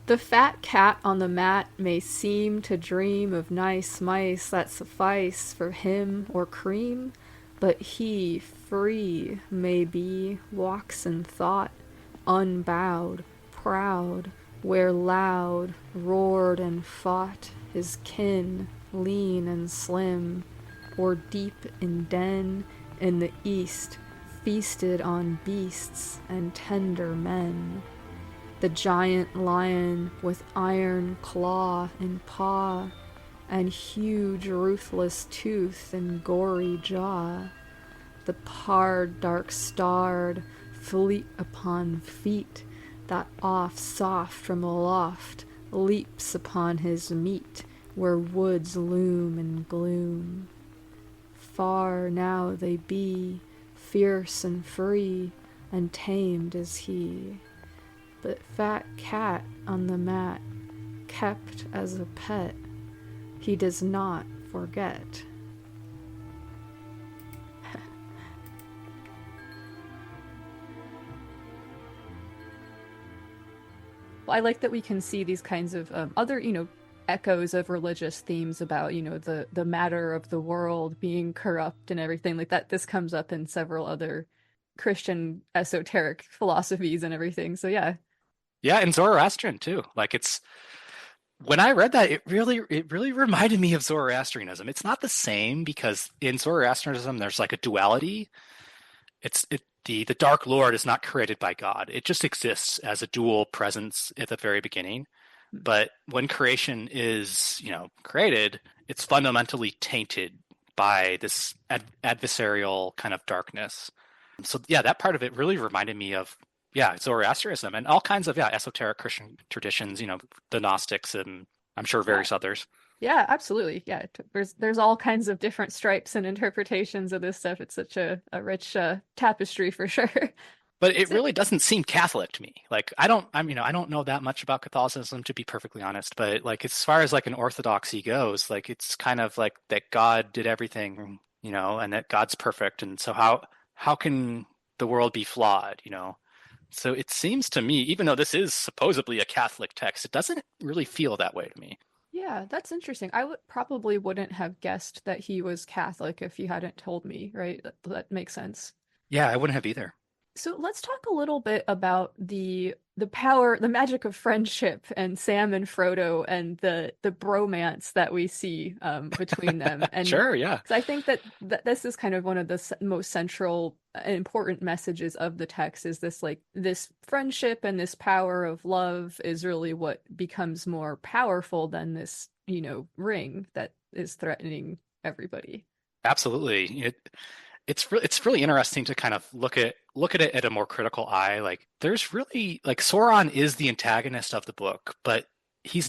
The fat cat on the mat may seem to dream of nice mice that suffice for him or cream, but he, free, may be, walks in thought, unbowed, proud, where loud, roared and fought his kin, lean and slim, or deep in den in the east, feasted on beasts and tender men. The giant lion with iron claw and paw, and huge ruthless tooth and gory jaw. The pard dark-starred, fleet upon feet, that off soft from aloft leaps upon his meat, where woods loom and gloom. Far now they be, fierce and free, and tamed is he. But fat cat on the mat, kept as a pet, he does not forget. Well, I like that we can see these kinds of other, echoes of religious themes about, the matter of the world being corrupt and everything like that. This comes up in several other Christian esoteric philosophies and everything. So yeah. Yeah, and Zoroastrian too. When I read that, it really reminded me of Zoroastrianism. It's not the same because in Zoroastrianism there's like a duality. The Dark Lord is not created by God. It just exists as a dual presence at the very beginning. But when creation is, created, it's fundamentally tainted by this adversarial kind of darkness. So yeah, that part of it really reminded me of Zoroastrianism and all kinds of esoteric Christian traditions, the Gnostics and I'm sure various others. Yeah, absolutely. Yeah, there's all kinds of different stripes and interpretations of this stuff. It's such a rich tapestry for sure. But it really doesn't seem Catholic to me. I don't know that much about Catholicism, to be perfectly honest. But as far as an orthodoxy goes, it's kind of like that God did everything, and that God's perfect. And so how can the world be flawed, So it seems to me, even though this is supposedly a Catholic text, it doesn't really feel that way to me. Yeah, that's interesting. I would probably wouldn't have guessed that he was Catholic if you hadn't told me, right? That makes sense. Yeah, I wouldn't have either. So let's talk a little bit about the power, the magic of friendship and Sam and Frodo and the bromance that we see between them. And Sure, yeah. because I think that this is kind of one of the most central and important messages of the text is this like this friendship and this power of love is really what becomes more powerful than this, ring that is threatening everybody. Absolutely. It's really interesting to kind of look at it at a more critical eye. Like there's really like Sauron is the antagonist of the book, but he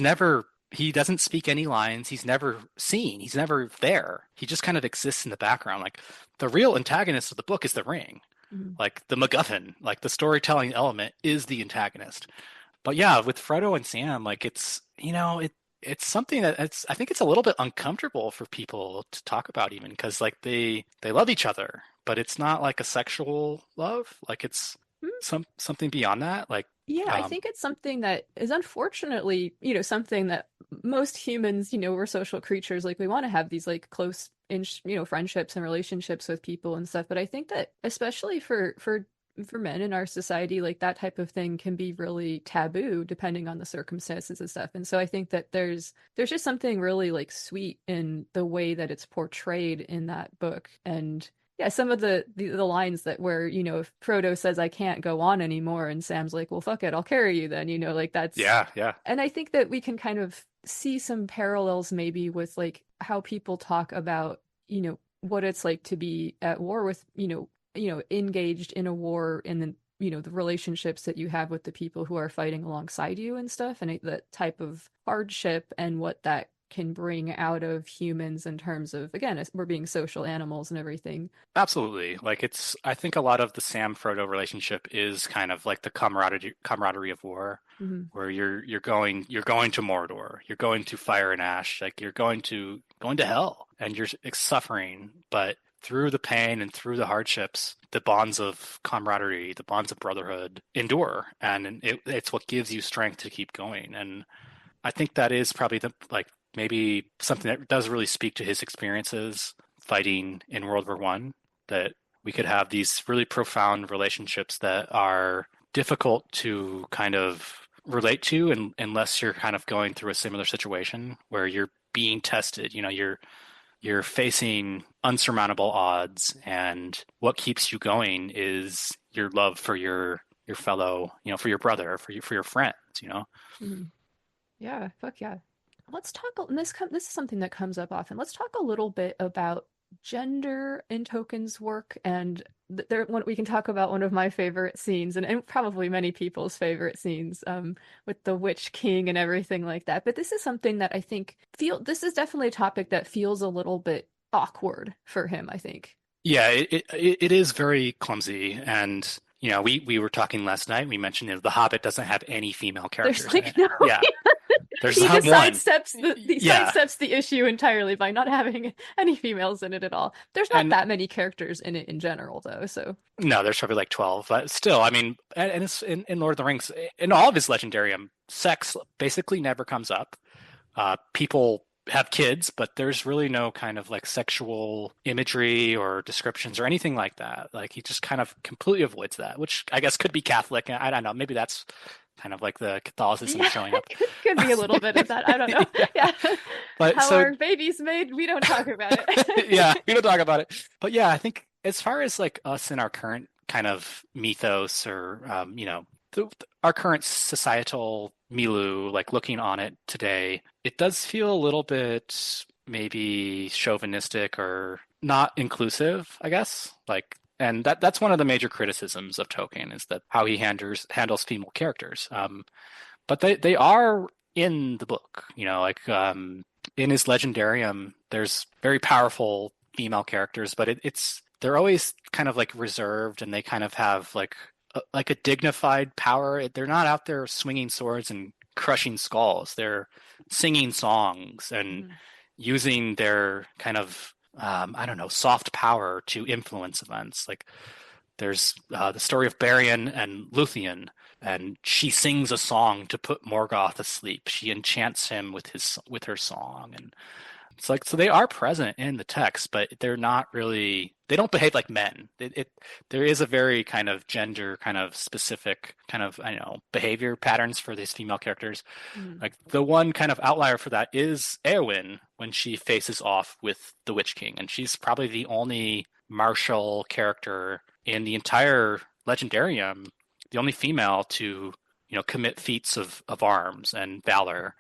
doesn't speak any lines. He's never seen. He's never there. He just kind of exists in the background. Like the real antagonist of the book is the ring. Mhm. Like the MacGuffin, like the storytelling element is the antagonist. But yeah, with Frodo and Sam, like it's something that I think it's a little bit uncomfortable for people to talk about even because like they love each other, but it's not like a sexual love. Like it's something beyond that. Like Yeah, I um think it's something that is unfortunately, something that most humans, we're social creatures, like we want to have these like close friendships and relationships with people and stuff. But I think that especially for men in our society, like that type of thing can be really taboo depending on the circumstances and stuff. And so I think that there's just something really like sweet in the way that it's portrayed in that book. And yeah, some of the lines that where, if Frodo says I can't go on anymore and Sam's like, well, fuck it, I'll carry you then, like that's, yeah, yeah. and I think that we can kind of see some parallels maybe with like how people talk about, what it's like to be at war with, engaged in a war and then, the relationships that you have with the people who are fighting alongside you and stuff, and that type of hardship and what that can bring out of humans in terms of, again, we're being social animals and everything. Absolutely. Like I think a lot of the Sam Frodo relationship is kind of like the camaraderie of war, Mm-hmm. where you're going to Mordor, you're going to Fire and Ash, like you're going to hell, and you're suffering, but through the pain and through the hardships, the bonds of camaraderie, the bonds of brotherhood endure, and it's what gives you strength to keep going. And I think that is probably the like maybe something that does really speak to his experiences fighting in World War One, that we could have these really profound relationships that are difficult to kind of relate to unless you're kind of going through a similar situation where you're being tested. You're facing unsurmountable odds, and what keeps you going is your love for your fellow, for your brother, for your friends. Mm-hmm. Yeah, fuck yeah. Let's talk, and this is something that comes up often. Let's talk a little bit about gender in Tolkien's work, and we can talk about one of my favorite scenes, and probably many people's favorite scenes, with the Witch King and everything like that. But this is something that I think this is definitely a topic that feels a little bit awkward for him, I think. Yeah, it is very clumsy, and we were talking last night. We mentioned The Hobbit doesn't have any female There's characters in like it. no, Yeah, there's he not just one. Yeah, sidesteps the issue entirely by not having any females in it at all. There's not and that many characters in it in general, though. So no, there's probably like 12, but still, I mean, and it's in Lord of the Rings, in all of his Legendarium, sex basically never comes up. People have kids, but there's really no kind of like sexual imagery or descriptions or anything like that. Like he just kind of completely avoids that, which I guess could be Catholic. I don't know. Maybe that's kind of like the Catholicism yeah, showing up. could be a little bit of that. I don't know. Yeah. Yeah, But how so are babies made? We don't talk about it. yeah, we don't talk about it. But yeah, I think as far as like us in our current kind of mythos or our current societal milieu, like looking on it today, it does feel a little bit maybe chauvinistic or not inclusive, I guess. Like, and that's one of the major criticisms of Tolkien is that how he handles female characters. But they are in the book, in his Legendarium, there's very powerful female characters, but they're always kind of like reserved, and they kind of have like a dignified power. They're not out there swinging swords and crushing skulls. They're singing songs and using their kind of I don't know, soft power to influence events. Like there's the story of Barion and Luthien, and she sings a song to put Morgoth asleep. She enchants him with her song, and it's like, so they are present in the text, but they're not really, they don't behave like men. There is a very kind of gender kind of specific kind of, I don't know, behavior patterns for these female characters. Mm. Like the one kind of outlier for that is Eowyn when she faces off with the Witch King, and she's probably the only martial character in the entire Legendarium, the only female to, commit feats of arms and valor,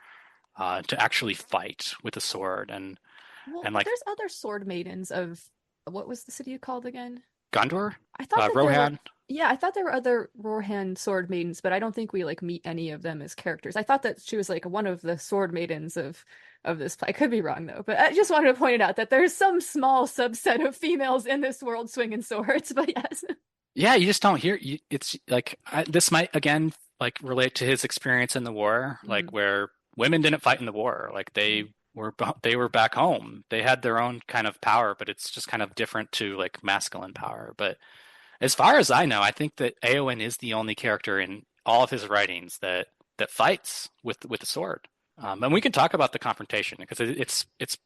to actually fight with a sword. And Well, and but like there's other sword maidens of what was the city called again? Gondor, I thought that there were, Rohan. yeah, I thought there were other Rohan sword maidens, but I don't think we like meet any of them as characters. I thought that she was like one of the sword maidens of this play. I could be wrong though, but I just wanted to point it out that there's some small subset of females in this world swinging swords. But yes, Yeah, you just don't hear. It's like this might again like relate to his experience in the war, like Mhm. where women didn't fight in the war. Like they were back home. They had their own kind of power, but it's just kind of different to like masculine power. But as far as I know, I think that Eowyn is the only character in all of his writings that fights with a sword. And we can talk about the confrontation because it's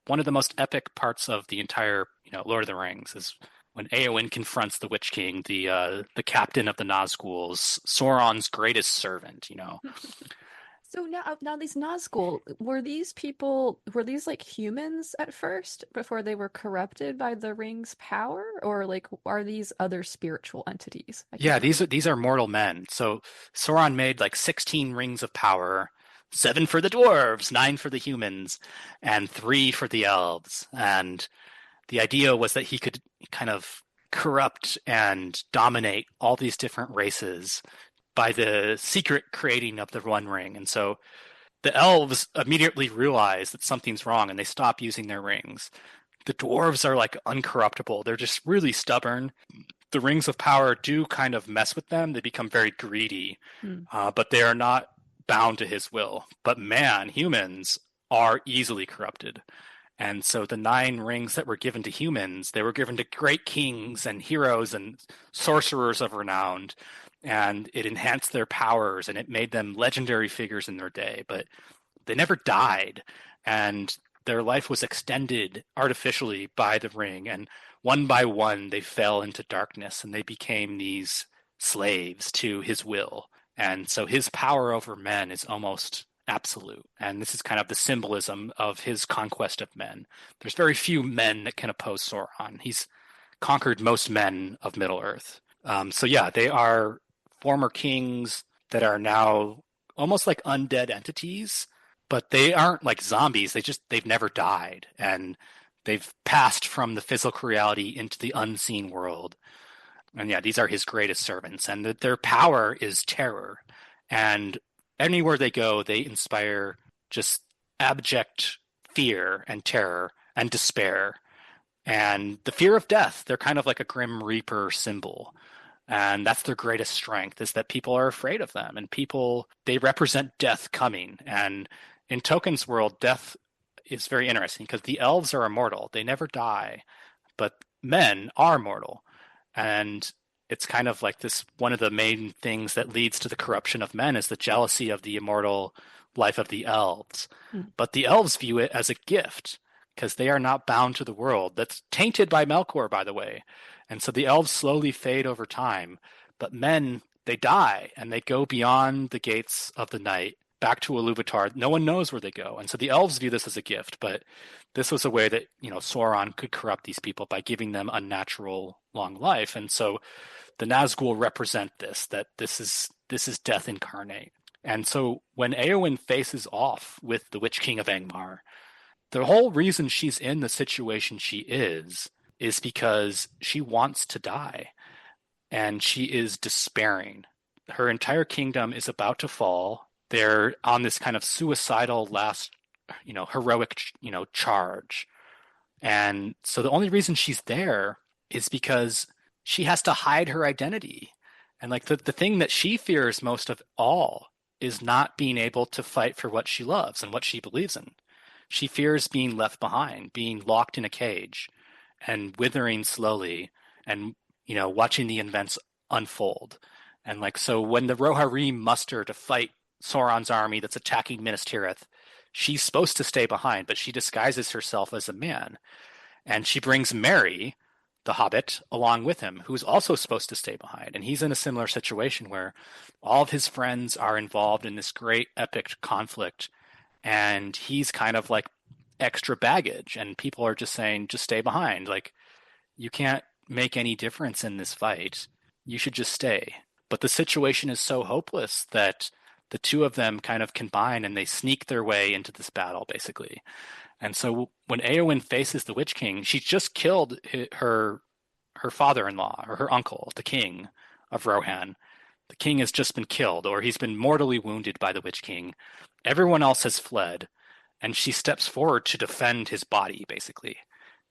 one of the most epic parts of the entire Lord of the Rings is when Eowyn confronts the Witch King, the captain of the Nazguls, Sauron's greatest servant. So now these Nazgul, were these like humans at first before they were corrupted by the ring's power, or like are these other spiritual entities? I can't Yeah, remember. these are mortal men. So Sauron made like 16 rings of power, 7 for the dwarves, 9 for the humans, and 3 for the elves. And the idea was that he could kind of corrupt and dominate all these different races by the secret creating of the One Ring. And so the elves immediately realize that something's wrong and they stop using their rings. The dwarves are like uncorruptible. They're just really stubborn. The rings of power do kind of mess with them. They become very greedy, Hmm. but they are not bound to his will. But man, humans are easily corrupted. And so the 9 rings that were given to humans, they were given to great kings and heroes and sorcerers of renown. And it enhanced their powers and it made them legendary figures in their day. But they never died. And their life was extended artificially by the ring. And one by one, they fell into darkness and they became these slaves to his will. And so his power over men is almost absolute. And this is kind of the symbolism of his conquest of men. There's very few men that can oppose Sauron. He's conquered most men of Middle Earth. So yeah, they are former kings that are now almost like undead entities, but they aren't like zombies. They've never died, and they've passed from the physical reality into the unseen world. And yeah, these are his greatest servants, and their power is terror. And anywhere they go, they inspire just abject fear and terror and despair and the fear of death. They're kind of like a Grim Reaper symbol. And that's their greatest strength is that people are afraid of them and people, they represent death coming. And in Tolkien's world, death is very interesting because the elves are immortal. They never die, but men are mortal. And it's kind of like this one of the main things that leads to the corruption of men is the jealousy of the immortal life of the elves. Hmm. But the elves view it as a gift because they are not bound to the world. That's tainted by Melkor, by the way. And so the elves slowly fade over time. But men, they die and they go beyond the gates of the night back to Iluvatar. No one knows where they go. And so the elves view this as a gift, but this was a way that, Sauron could corrupt these people by giving them unnatural long life. And so the Nazgul represent this, that this is death incarnate. And so when Eowyn faces off with the Witch King of Angmar, the whole reason she's in the situation she is because she wants to die and she is despairing. Her entire kingdom is about to fall. They're on this kind of suicidal last, heroic, charge. And so the only reason she's there is because she has to hide her identity. And like the thing that she fears most of all is not being able to fight for what she loves and what she believes in. She fears being left behind, being locked in a cage and withering slowly and, watching the events unfold. And like, so when the Rohirrim muster to fight Sauron's army that's attacking Minas Tirith, she's supposed to stay behind, but she disguises herself as a man. And she brings Merry, the Hobbit, along with him, who's also supposed to stay behind. And he's in a similar situation where all of his friends are involved in this great epic conflict, and he's kind of like extra baggage, and people are just saying, just stay behind. Like, you can't make any difference in this fight. You should just stay. But the situation is so hopeless that the two of them kind of combine and they sneak their way into this battle, basically. And so when Éowyn faces the Witch King, she's just killed her father-in-law, or her uncle, the king of Rohan. The king has just been killed, or he's been mortally wounded by the Witch King. Everyone else has fled, and she steps forward to defend his body, basically.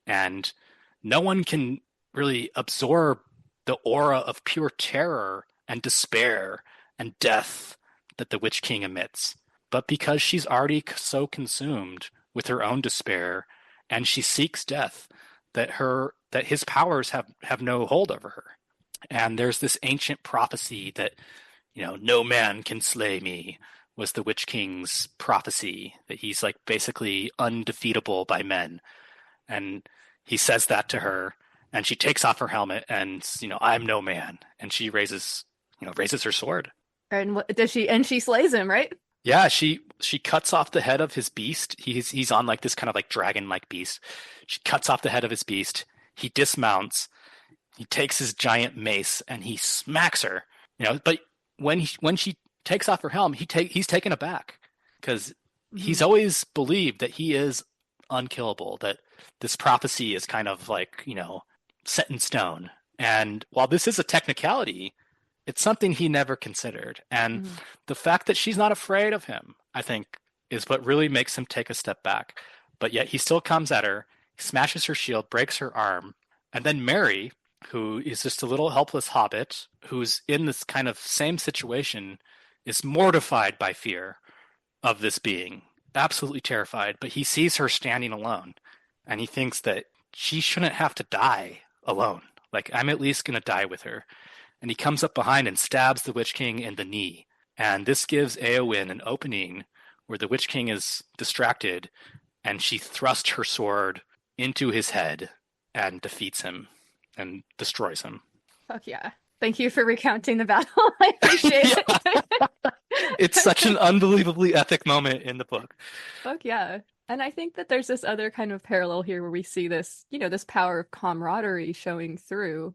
And no one can really absorb the aura of pure terror and despair and death that the Witch King emits. But because she's already so consumed with her own despair, and she seeks death, that his powers have no hold over her. And there's this ancient prophecy that, no man can slay me, was the Witch King's prophecy, that he's like basically undefeatable by men. And he says that to her, and she takes off her helmet and, I'm no man. And she raises her sword. And what does she? And she slays him, right? Yeah, she cuts off the head of his beast. He's on like this kind of like dragon-like beast. She cuts off the head of his beast. He dismounts. He takes his giant mace and he smacks her. But when she takes off her helm, he's taken aback, because he's always believed that he is unkillable. That this prophecy is kind of like set in stone. And while this is a technicality, it's something he never considered. And the fact that she's not afraid of him, I think, is what really makes him take a step back. But yet he still comes at her, smashes her shield, breaks her arm. And then Merry, who is just a little helpless hobbit, who's in this kind of same situation, is mortified by fear of this being, absolutely terrified. But he sees her standing alone, and he thinks that she shouldn't have to die alone. Like, I'm at least going to die with her. And he comes up behind and stabs the Witch King in the knee. And this gives Éowyn an opening where the Witch King is distracted, and she thrusts her sword into his head and defeats him and destroys him. Fuck yeah. Thank you for recounting the battle. I appreciate it. It's such an unbelievably epic moment in the book. Fuck yeah. And I think that there's this other kind of parallel here where we see this, this power of camaraderie showing through,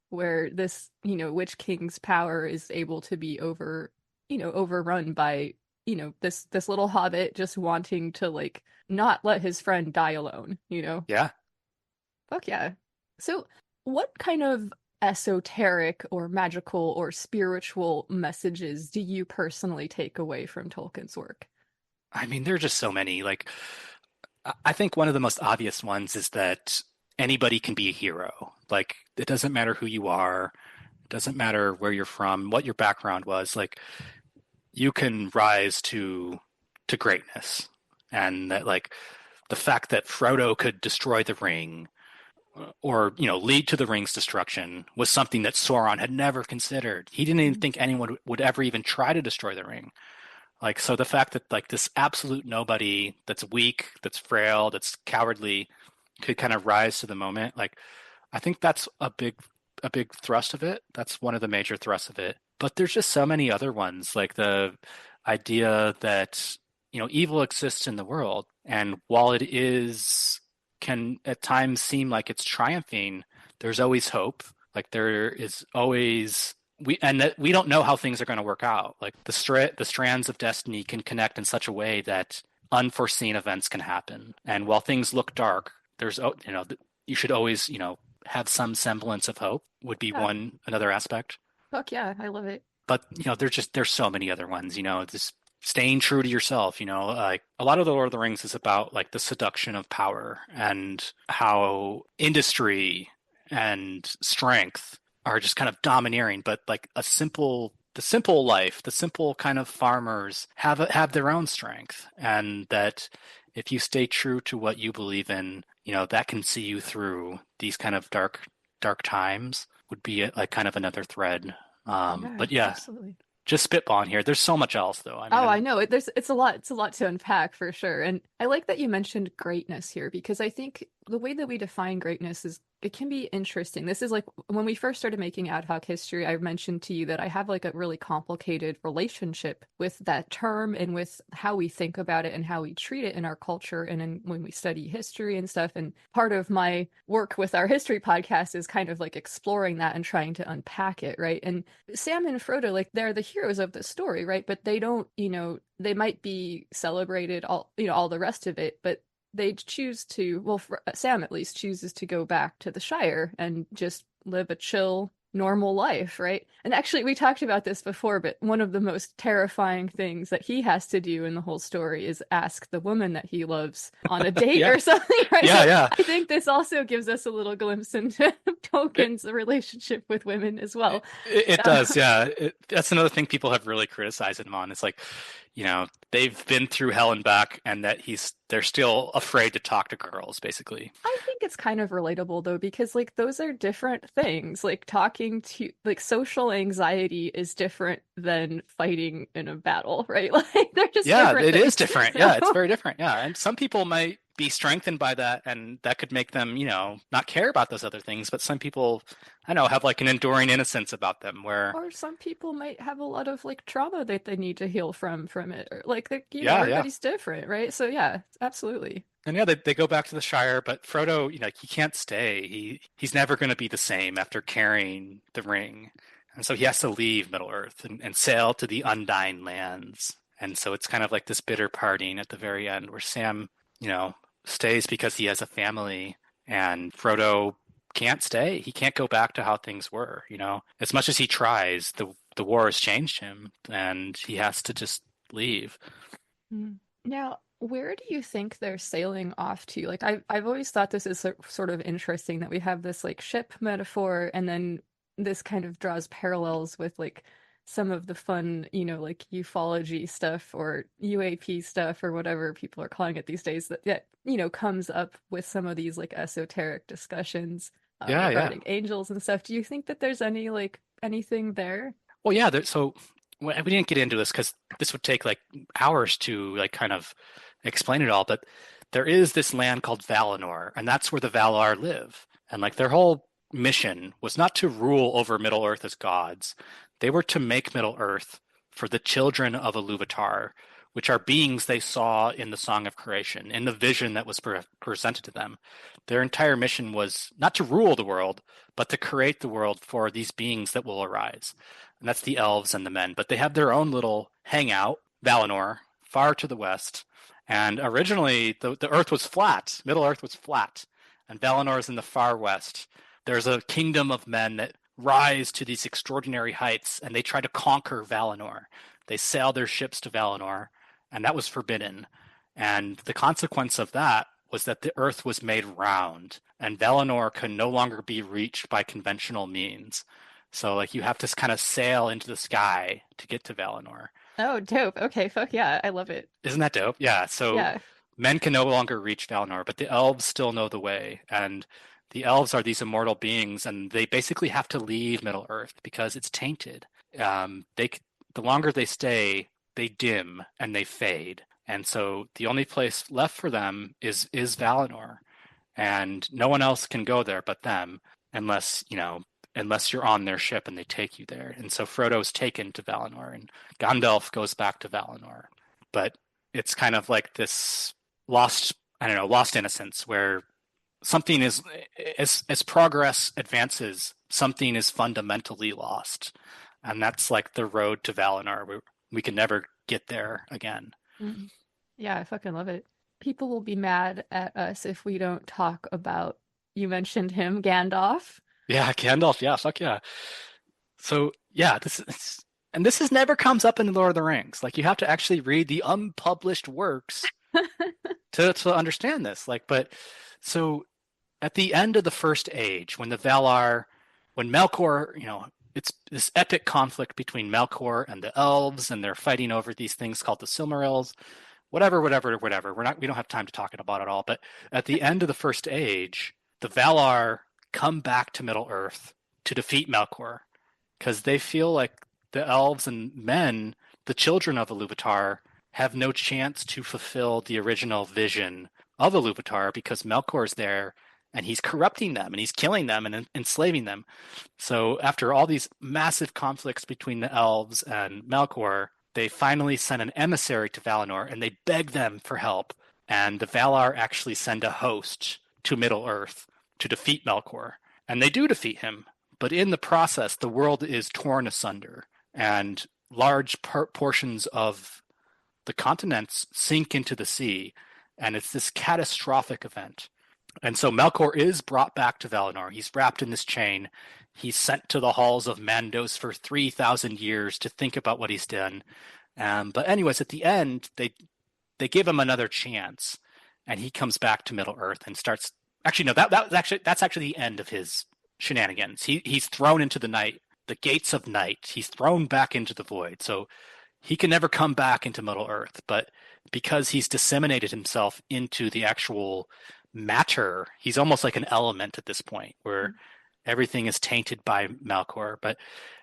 where this, Witch King's power is able to be overrun by, this little hobbit just wanting to like not let his friend die alone, Yeah. Fuck yeah. So what kind of esoteric or magical or spiritual messages do you personally take away from Tolkien's work? I mean, there are just so many. Like, I think one of the most obvious ones is that anybody can be a hero. Like, it doesn't matter who you are. It doesn't matter where you're from, what your background was. Like, you can rise to greatness. And that, like, the fact that Frodo could destroy the ring, or, lead to the ring's destruction, was something that Sauron had never considered. He didn't even think anyone would ever even try to destroy the ring. Like, so the fact that like this absolute nobody that's weak, that's frail, that's cowardly, could kind of rise to the moment. Like, I think that's a big thrust of it. That's one of the major thrusts of it. But there's just so many other ones, like the idea that, evil exists in the world. And while it can at times seem like it's triumphing, there's always hope. Like, there is always, we don't know how things are going to work out. Like, the strands of destiny can connect in such a way that unforeseen events can happen. And while things look dark, there's, you should always, have some semblance of hope, would be another aspect. Fuck yeah, I love it. But, there's so many other ones, just staying true to yourself, like a lot of the Lord of the Rings is about like the seduction of power, and how industry and strength are just kind of domineering. But like the simple life, the simple kind of farmers have their own strength, and that if you stay true to what you believe in, that can see you through these kind of dark times, would be like kind of another thread Yeah, But yeah, absolutely. just spitballing here. There's so much else, though. I mean, Oh, I know. It's a lot. It's a lot to unpack for sure. And I like that you mentioned greatness here because I think the way that we define greatness is it can be interesting. This is like when we first started making ad hoc history, I mentioned to you that I have like a really complicated relationship with that term and with how we think about it and how we treat it in our culture and when we study history and stuff. And part of my work with our history podcast is kind of like exploring that and trying to unpack it, right? And Sam and Frodo, like they're the heroes of the story, right? But they don't, they might be celebrated all, all the rest of it, but they choose to, well, Sam at least chooses to go back to the Shire and just live a chill, normal life, right? And actually, we talked about this before, but one of the most terrifying things that he has to do in the whole story is ask the woman that he loves on a date yeah, or something, right? yeah, So yeah. I think this also gives us a little glimpse into Tolkien's relationship with women as well. It does, yeah. That's another thing people have really criticized him on. It's like, they've been through hell and back, and that they're still afraid to talk to girls, basically. I think it's kind of relatable though, because like those are different things. Like talking to like social anxiety is different than fighting in a battle, right? Like they're just Yeah, different it is things. different. So, Yeah, it's very different. Yeah, and some people might be strengthened by that, and that could make them, not care about those other things. But some people, I know, have like an enduring innocence about them, where, or some people might have a lot of like trauma that they need to heal from it. Or, like yeah, yeah. everybody's different, right? So yeah, absolutely. And yeah, they go back to the Shire, but Frodo, he can't stay. He's never going to be the same after carrying the ring, and so he has to leave Middle Earth and sail to the Undying Lands. And so it's kind of like this bitter parting at the very end, where Sam, stays because he has a family, and Frodo can't stay. He can't go back to how things were. As much as he tries, the war has changed him, and he has to just leave. Now, where do you think they're sailing off to? Like, I've always thought this is sort of interesting that we have this like ship metaphor, and then this kind of draws parallels with like some of the fun, like ufology stuff or UAP stuff or whatever people are calling it these days that comes up with some of these like esoteric discussions Yeah, yeah. regarding angels and stuff. Do you think that there's anything there? Well, yeah. So we didn't get into this because this would take like hours to like kind of explain it all. But there is this land called Valinor, and that's where the Valar live. And like their whole mission was not to rule over Middle Earth as gods. They were to make Middle Earth for the children of Iluvatar, which are beings they saw in the Song of Creation, in the vision that was presented to them. Their entire mission was not to rule the world, but to create the world for these beings that will arise. And that's the elves and the men. But they have their own little hangout, Valinor, far to the west. And originally, the Earth was flat. Middle Earth was flat. And Valinor is in the far west. There's a kingdom of men that rise to these extraordinary heights, and they try to conquer Valinor. They sail their ships to Valinor, and that was forbidden. And the consequence of that was that the Earth was made round, and Valinor can no longer be reached by conventional means. So, like, you have to kind of sail into the sky to get to Valinor. Oh, dope. Okay, fuck yeah, I love it. Isn't that dope? Yeah, so Yeah. men can no longer reach Valinor, but the elves still know the way. And the elves are these immortal beings, and they basically have to leave Middle Earth because it's tainted. The longer they stay, they dim and they fade. And so the only place left for them is Valinor. And no one else can go there but them unless you're on their ship and they take you there. And so Frodo's taken to Valinor, and Gandalf goes back to Valinor. But it's kind of like this lost innocence, where something is, as progress advances, something is fundamentally lost. And that's like the road to Valinor. We can never get there again. Mhm. Yeah, I fucking love it. People will be mad at us if we don't talk about, you mentioned him, Gandalf. Yeah, Gandalf. Yeah, fuck yeah. So yeah, this never comes up in the Lord of the Rings. Like, you have to actually read the unpublished works to understand this. Like, but so at the end of the First Age, when Melkor, it's this epic conflict between Melkor and the elves, and they're fighting over these things called the Silmarils. Whatever. We don't have time to talk about it all. But at the end of the First Age, the Valar come back to Middle Earth to defeat Melkor, because they feel like the elves and men, the children of Iluvatar, have no chance to fulfill the original vision of Iluvatar because Melkor's there and he's corrupting them and he's killing them and enslaving them. So after all these massive conflicts between the elves and Melkor, they finally send an emissary to Valinor and they beg them for help. And the Valar actually send a host to Middle-earth to defeat Melkor. And they do defeat him, but in the process, the world is torn asunder, and large portions of the continents sink into the sea, and it's this catastrophic event. And so Melkor is brought back to Valinor. He's wrapped in this chain. He's sent to the halls of Mandos for 3,000 years to think about what he's done. But anyways, at the end, they give him another chance, and he comes back to Middle-earth and starts. Actually, no, that's actually the end of his shenanigans. He's thrown into the night, the gates of night. He's thrown back into the void. So he can never come back into Middle-earth. But because he's disseminated himself into the actual matter, he's almost like an element at this point, where everything is tainted by Melkor.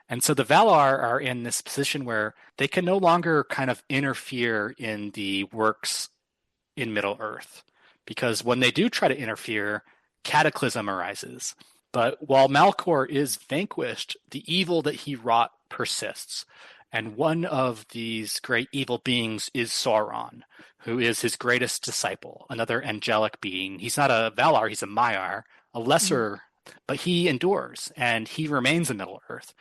And so the Valar are in this position where they can no longer kind of interfere in the works in Middle-earth, because when they do try to interfere, cataclysm arises. But while Melkor is vanquished, the evil that he wrought persists. And one of these great evil beings is Sauron, who is his greatest disciple, another angelic being. He's not a Valar, he's a Maiar, a lesser, but he endures, and he remains in Middle-earth.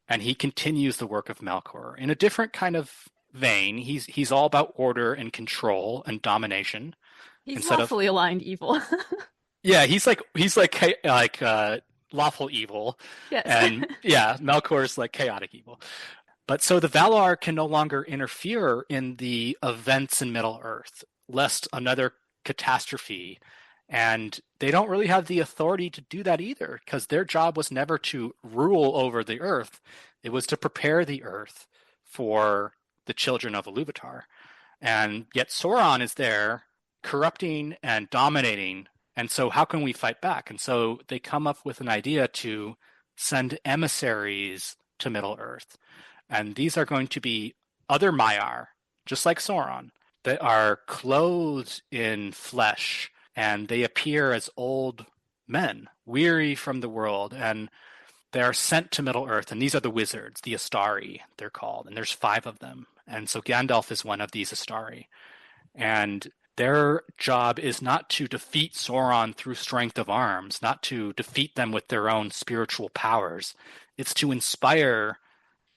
And he continues the work of Melkor in a different kind of vein. He's all about order and control and domination. He's lawfully aligned evil. Yeah, he's like lawful evil. Yes. And yeah, Melkor's like chaotic evil. But so the Valar can no longer interfere in the events in Middle-earth, lest another catastrophe. And they don't really have the authority to do that either, because their job was never to rule over the earth. It was to prepare the earth for the children of Iluvatar. And yet Sauron is there corrupting and dominating. And so how can we fight back? And so they come up with an idea to send emissaries to Middle-earth. And these are going to be other Maiar, just like Sauron, that are clothed in flesh, and they appear as old men, weary from the world, and they are sent to Middle-earth. And these are the wizards, the Astari, they're called, and there's 5 of them. And so Gandalf is one of these Astari. And their job is not to defeat Sauron through strength of arms, not to defeat them with their own spiritual powers. It's to inspire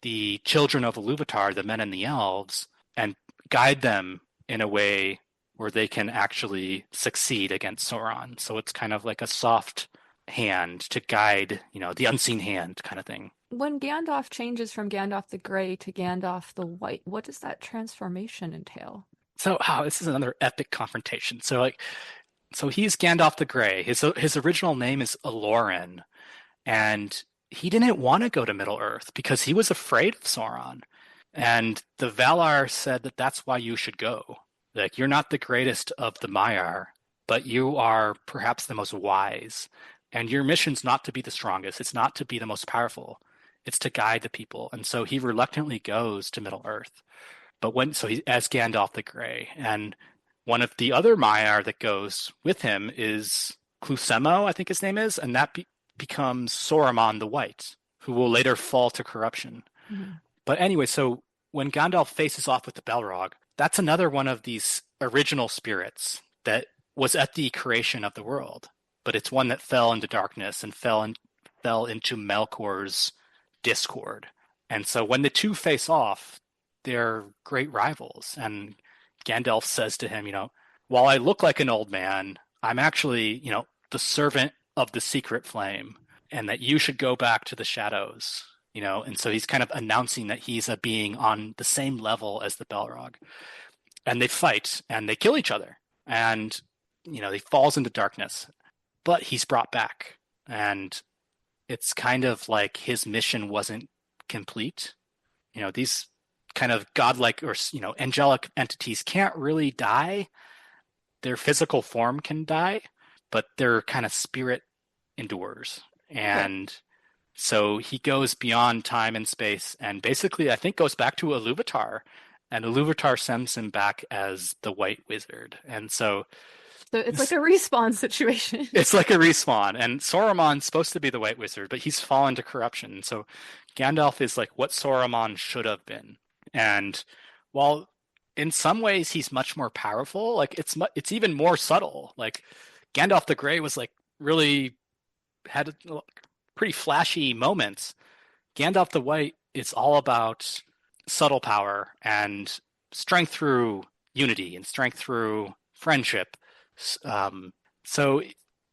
the children of Iluvatar, the men and the elves, and guide them in a way where they can actually succeed against Sauron. So it's kind of like a soft hand to guide, the unseen hand kind of thing. When Gandalf changes from Gandalf the Grey to Gandalf the White, what does that transformation entail? So, this is another epic confrontation. So he's Gandalf the Grey. His original name is Aloran, and he didn't want to go to Middle-earth because he was afraid of Sauron. And the Valar said that that's why you should go. Like, you're not the greatest of the Maiar, but you are perhaps the most wise. And your mission's not to be the strongest. It's not to be the most powerful. It's to guide the people. And so he reluctantly goes to Middle-earth. But he as Gandalf the Grey. And one of the other Maiar that goes with him is Clusemo, I think his name is, and that becomes Saruman the White, who will later fall to corruption. Mm-hmm. But anyway, so when Gandalf faces off with the Balrog, that's another one of these original spirits that was at the creation of the world. But it's one that fell into darkness and fell into Melkor's discord. And so when the two face off, they're great rivals. And Gandalf says to him, while I look like an old man, I'm actually, the servant of the secret flame, and that you should go back to the shadows, and so he's kind of announcing that he's a being on the same level as the Balrog. And they fight and they kill each other, and he falls into darkness, but he's brought back, and it's kind of like his mission wasn't complete. These kind of godlike or angelic entities can't really die. Their physical form can die, but their kind of spirit endures. And So he goes beyond time and space and basically, I think, goes back to Iluvatar. And Iluvatar sends him back as the White Wizard. And so So it's like a respawn situation. it's like a respawn. And Saruman's supposed to be the White Wizard, but he's fallen to corruption. So Gandalf is like what Saruman should have been. And while in some ways he's much more powerful, like it's even more subtle. Like Gandalf the Grey was like really had pretty flashy moments. Gandalf the White is all about subtle power and strength through unity and strength through friendship. So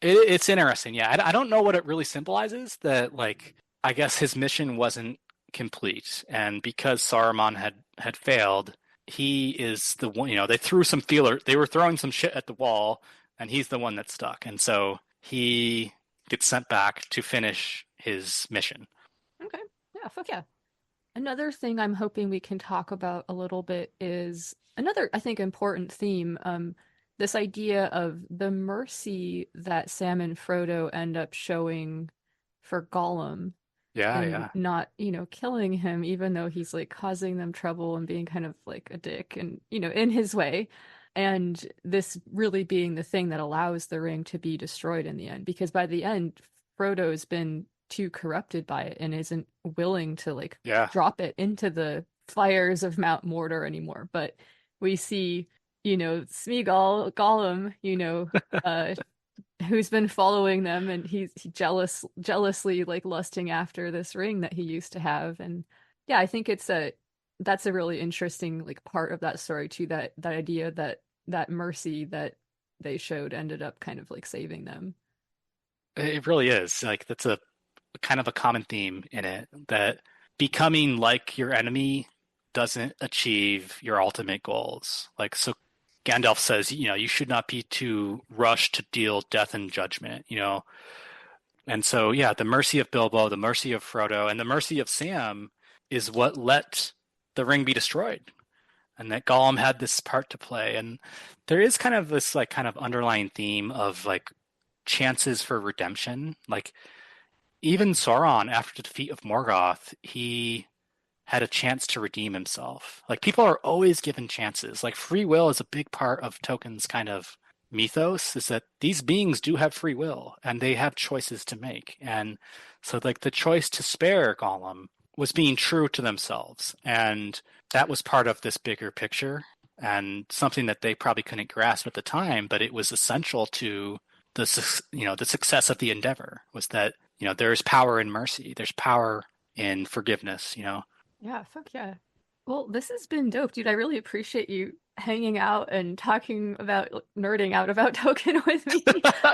it's interesting. Yeah, I don't know what it really symbolizes. That like I guess his mission wasn't complete, and because Saruman had failed, he is the one. They threw some feeler. They were throwing some shit at the wall, and he's the one that stuck. And so he gets sent back to finish his mission. Okay. Yeah, fuck yeah. Another thing I'm hoping we can talk about a little bit is another, I think, important theme. This idea of the mercy that Sam and Frodo end up showing for Gollum. Yeah, And yeah. not, killing him, even though he's like causing them trouble and being kind of like a dick and, in his way. And this really being the thing that allows the ring to be destroyed in the end. Because by the end, Frodo's been too corrupted by it and isn't willing to drop it into the fires of Mount Mordor anymore. But we see, Smeagol, Gollum, who's been following them, and he's jealously like lusting after this ring that he used to have. And yeah, I think that's a really interesting like part of that story too, that idea that mercy that they showed ended up kind of like saving them. It really is. Like that's a kind of a common theme in it, that becoming like your enemy doesn't achieve your ultimate goals. Like, so Gandalf says, you should not be too rushed to deal death and judgment, And so, yeah, the mercy of Bilbo, the mercy of Frodo, and the mercy of Sam is what let the ring be destroyed. And that Gollum had this part to play. And there is kind of this like kind of underlying theme of like chances for redemption. Like even Sauron, after the defeat of Morgoth, he had a chance to redeem himself. Like people are always given chances. Like free will is a big part of Tolkien's kind of mythos, is that these beings do have free will and they have choices to make. And so like the choice to spare Gollum was being true to themselves. And that was part of this bigger picture and something that they probably couldn't grasp at the time, but it was essential to the success of the endeavor, was that, there's power in mercy. There's power in forgiveness, Yeah, fuck yeah. Well, this has been dope, dude. I really appreciate you hanging out and talking about nerding out about Tolkien with me.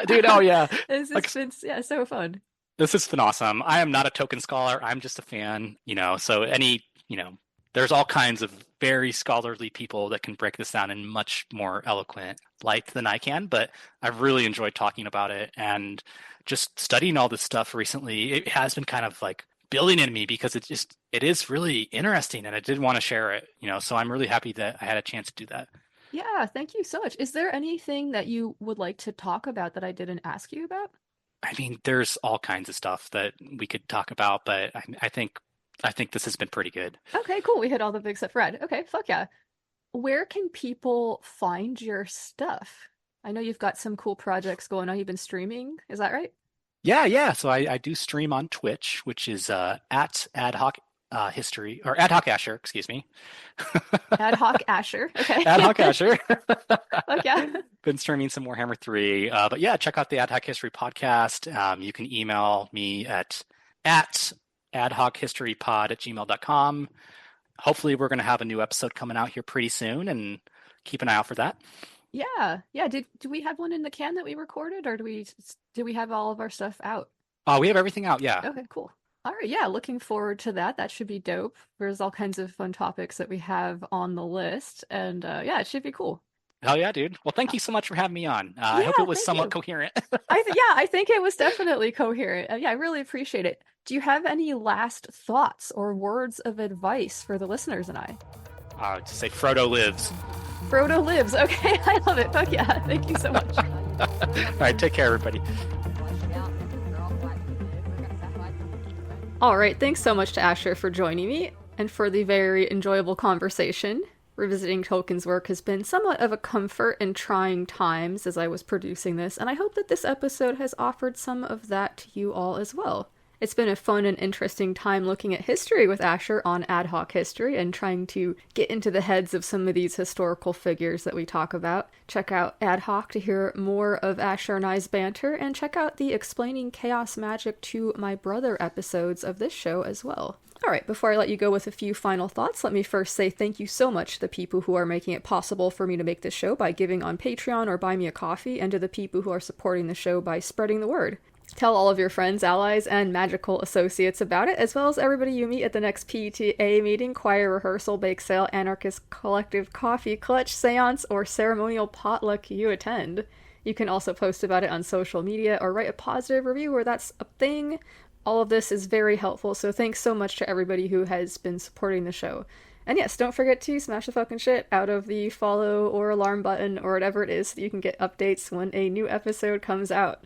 Dude, oh yeah. This has been so fun. This has been awesome. I am not a Tolkien scholar. I'm just a fan, so there's all kinds of very scholarly people that can break this down in much more eloquent light than I can, but I've really enjoyed talking about it, and just studying all this stuff recently, it has been kind of like building in me, because it is really interesting, and I did want to share it, so I'm really happy that I had a chance to do that. Yeah, thank you so much. Is there anything that you would like to talk about that I didn't ask you about? I mean, there's all kinds of stuff that we could talk about, but I think this has been pretty good. Okay, cool. We hit all the big stuff. Red. Okay, fuck yeah. Where can people find your stuff? I know you've got some cool projects going on. You've been streaming. Is that right? Yeah. So I do stream on Twitch, which is at Ad Hoc History, or Ad Hoc Asher, excuse me. Ad Hoc Asher. Okay. Ad Hoc Asher. Okay. Been streaming some Warhammer 3. But yeah, check out the Ad Hoc History podcast. You can email me at adhochistorypod@gmail.com. Hopefully we're going to have a new episode coming out here pretty soon, and keep an eye out for that. Yeah. Do we have one in the can that we recorded, or do we have all of our stuff out? We have everything out. Yeah. Okay, cool. All right. Yeah. Looking forward to that. That should be dope. There's all kinds of fun topics that we have on the list, and yeah, it should be cool. Hell yeah, dude. Well, thank you so much for having me on. I hope it was somewhat coherent. I think it was definitely coherent. Yeah, I really appreciate it. Do you have any last thoughts or words of advice for the listeners and I? To say Frodo lives. Frodo lives. Okay, I love it. Fuck yeah. Thank you so much. All right, take care, everybody. Alright, thanks so much to Asher for joining me, and for the very enjoyable conversation. Revisiting Tolkien's work has been somewhat of a comfort in trying times as I was producing this, and I hope that this episode has offered some of that to you all as well. It's been a fun and interesting time looking at history with Asher on Ad Hoc History and trying to get into the heads of some of these historical figures that we talk about. Check out Ad Hoc to hear more of Asher and I's banter, and check out the Explaining Chaos Magic to My Brother episodes of this show as well. Alright, before I let you go with a few final thoughts, let me first say thank you so much to the people who are making it possible for me to make this show by giving on Patreon or Buy Me a Coffee, and to the people who are supporting the show by spreading the word. Tell all of your friends, allies, and magical associates about it, as well as everybody you meet at the next PTA meeting, choir rehearsal, bake sale, anarchist collective, coffee clutch, seance, or ceremonial potluck you attend. You can also post about it on social media or write a positive review where that's a thing. All of this is very helpful, so thanks so much to everybody who has been supporting the show. And yes, don't forget to smash the fucking shit out of the follow or alarm button or whatever it is so that you can get updates when a new episode comes out.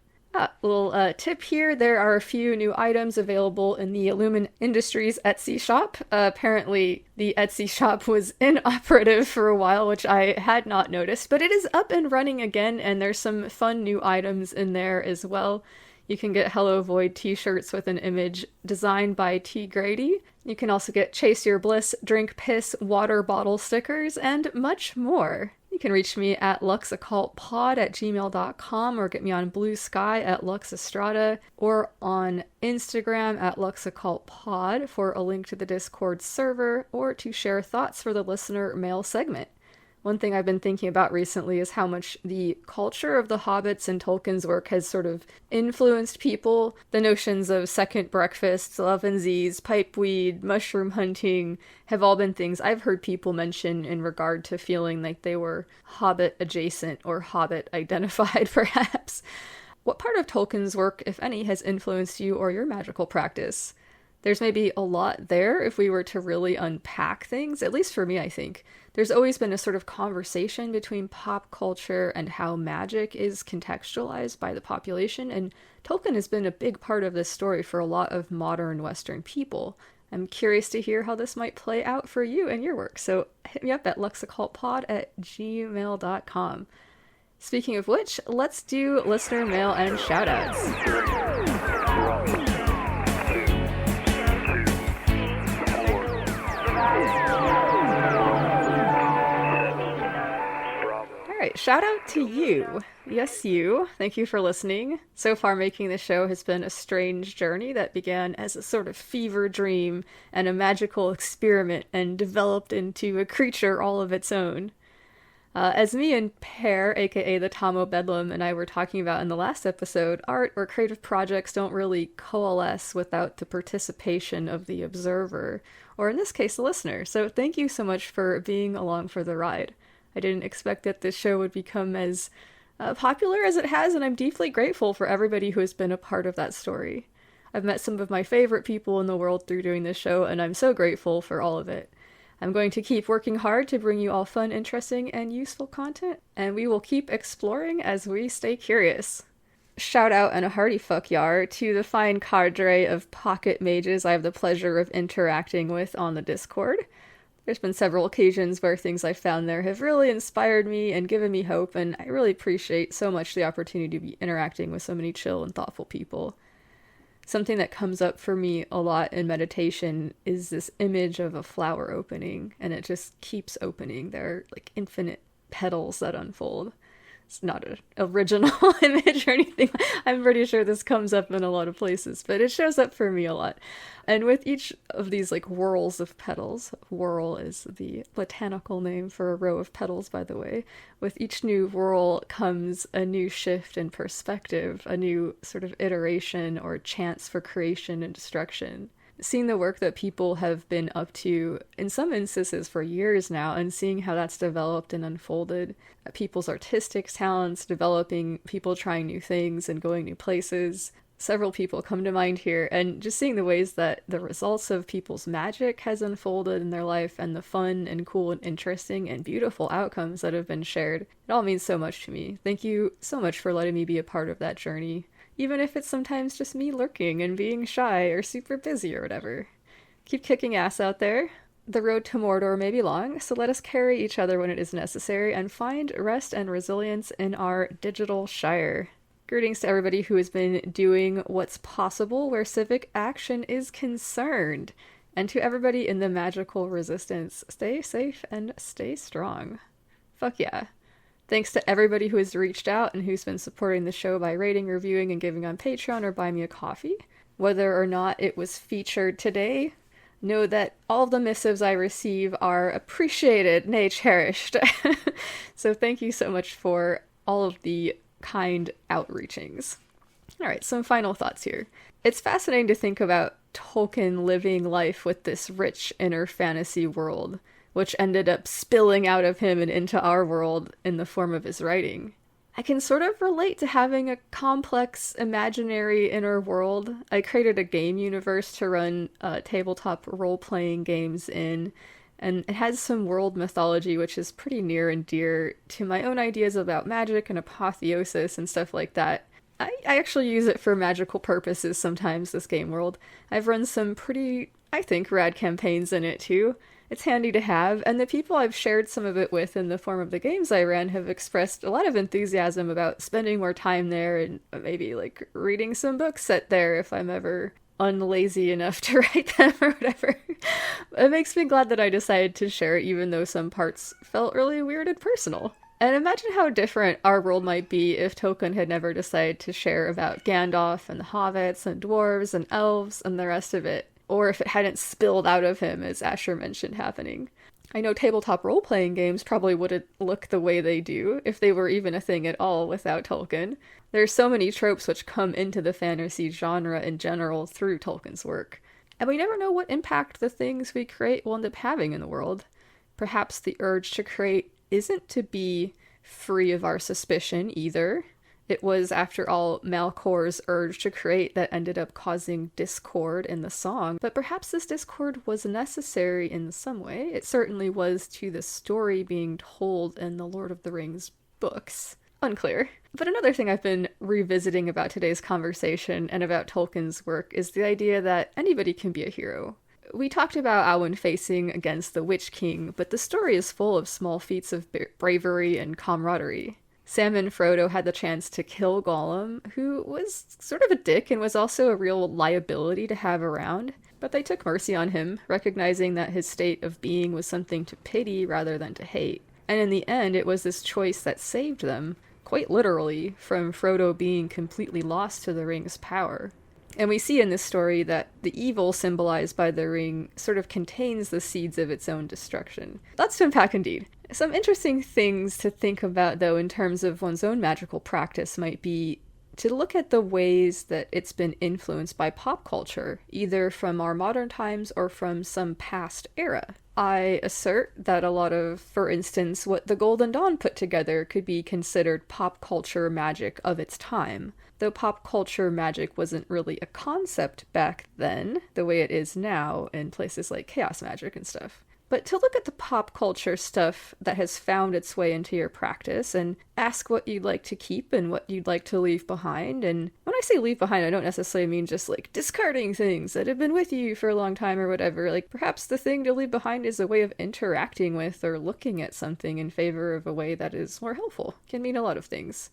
Little tip here, there are a few new items available in the Illumin Industries Etsy shop. Apparently the Etsy shop was inoperative for a while, which I had not noticed, but it is up and running again, and there's some fun new items in there as well. You can get Hello Void t-shirts with an image designed by T. Grady. You can also get Chase Your Bliss, Drink Piss, water bottle stickers, and much more. You can reach me at luxoccultpod@gmail.com, or get me on Blue Sky at luxestrada, or on Instagram at luxoccultpod for a link to the Discord server, or to share thoughts for the listener mail segment. One thing I've been thinking about recently is how much the culture of the hobbits and Tolkien's work has sort of influenced people. The notions of second breakfasts, love and z's, pipeweed, mushroom hunting have all been things I've heard people mention in regard to feeling like they were hobbit adjacent or hobbit identified, perhaps. What part of Tolkien's work, if any, has influenced you or your magical practice? There's maybe a lot there if we were to really unpack things, at least for me, I think. There's always been a sort of conversation between pop culture and how magic is contextualized by the population, and Tolkien has been a big part of this story for a lot of modern Western people. I'm curious to hear how this might play out for you and your work, so hit me up at luxoccultpod@gmail.com. Speaking of which, let's do listener mail and shoutouts. Alright, shout out to you. Yes, you. Thank you for listening. So far, making this show has been a strange journey that began as a sort of fever dream and a magical experiment and developed into a creature all of its own. As me and Pear, aka the Tomo Bedlam, and I were talking about in the last episode, art or creative projects don't really coalesce without the participation of the observer, or in this case, the listener. So thank you so much for being along for the ride. I didn't expect that this show would become as popular as it has, and I'm deeply grateful for everybody who has been a part of that story. I've met some of my favorite people in the world through doing this show, and I'm so grateful for all of it. I'm going to keep working hard to bring you all fun, interesting, and useful content, and we will keep exploring as we stay curious. Shout out and a hearty fuck yar to the fine cadre of pocket mages I have the pleasure of interacting with on the Discord. There's been several occasions where things I've found there have really inspired me and given me hope, and I really appreciate so much the opportunity to be interacting with so many chill and thoughtful people. Something that comes up for me a lot in meditation is this image of a flower opening, and it just keeps opening. There are like infinite petals that unfold. It's not an original image or anything. I'm pretty sure this comes up in a lot of places, but it shows up for me a lot. And with each of these like whorls of petals, whorl is the botanical name for a row of petals, by the way, with each new whorl comes a new shift in perspective, a new sort of iteration or chance for creation and destruction. Seeing the work that people have been up to, in some instances for years now, and seeing how that's developed and unfolded, people's artistic talents, developing, people trying new things and going new places. Several people come to mind here, and just seeing the ways that the results of people's magic has unfolded in their life, and the fun and cool and interesting and beautiful outcomes that have been shared. It all means so much to me. Thank you so much for letting me be a part of that journey. even if it's sometimes just me lurking and being shy or super busy or whatever. Keep kicking ass out there. The road to Mordor may be long, so let us carry each other when it is necessary and find rest and resilience in our digital shire. Greetings to everybody who has been doing what's possible where civic action is concerned. And to everybody in the magical resistance, stay safe and stay strong. Fuck yeah. Thanks to everybody who has reached out and who's been supporting the show by rating, reviewing, and giving on Patreon or Buy Me a Coffee. Whether or not it was featured today, know that all of the missives I receive are appreciated, nay, cherished. So thank you so much for all of the kind outreachings. Alright, some final thoughts here. It's fascinating to think about Tolkien living life with this rich inner fantasy world, which ended up spilling out of him and into our world in the form of his writing. I can sort of relate to having a complex, imaginary inner world. I created a game universe to run tabletop role-playing games in, and it has some world mythology which is pretty near and dear to my own ideas about magic and apotheosis and stuff like that. I actually use it for magical purposes sometimes, this game world. I've run some pretty, I think, rad campaigns in it too. It's handy to have, and the people I've shared some of it with in the form of the games I ran have expressed a lot of enthusiasm about spending more time there and maybe, like, reading some books set there if I'm ever unlazy enough to write them or whatever. It makes me glad that I decided to share it, even though some parts felt really weird and personal. And imagine how different our world might be if Tolkien had never decided to share about Gandalf and the hobbits and dwarves and elves and the rest of it. Or if it hadn't spilled out of him, as Asher mentioned happening. I know tabletop role-playing games probably wouldn't look the way they do, if they were even a thing at all without Tolkien. There's so many tropes which come into the fantasy genre in general through Tolkien's work. And we never know what impact the things we create will end up having in the world. Perhaps the urge to create isn't to be free of our suspicion either. It was, after all, Malcor's urge to create that ended up causing discord in the song, but perhaps this discord was necessary in some way. It certainly was to the story being told in the Lord of the Rings books. Unclear. But another thing I've been revisiting about today's conversation and about Tolkien's work is the idea that anybody can be a hero. We talked about Aowen facing against the Witch King, but the story is full of small feats of bravery and camaraderie. Sam and Frodo had the chance to kill Gollum, who was sort of a dick and was also a real liability to have around, but they took mercy on him, recognizing that his state of being was something to pity rather than to hate. And in the end, it was this choice that saved them, quite literally, from Frodo being completely lost to the ring's power. And we see in this story that the evil symbolized by the ring sort of contains the seeds of its own destruction. Lots to unpack indeed. Some interesting things to think about, though, in terms of one's own magical practice might be to look at the ways that it's been influenced by pop culture, either from our modern times or from some past era. I assert that a lot of, for instance, what the Golden Dawn put together could be considered pop culture magic of its time. Though pop culture magic wasn't really a concept back then, the way it is now in places like chaos magic and stuff. But to look at the pop culture stuff that has found its way into your practice and ask what you'd like to keep and what you'd like to leave behind. And when I say leave behind, I don't necessarily mean just like discarding things that have been with you for a long time or whatever. Like perhaps the thing to leave behind is a way of interacting with or looking at something in favor of a way that is more helpful. Can mean a lot of things.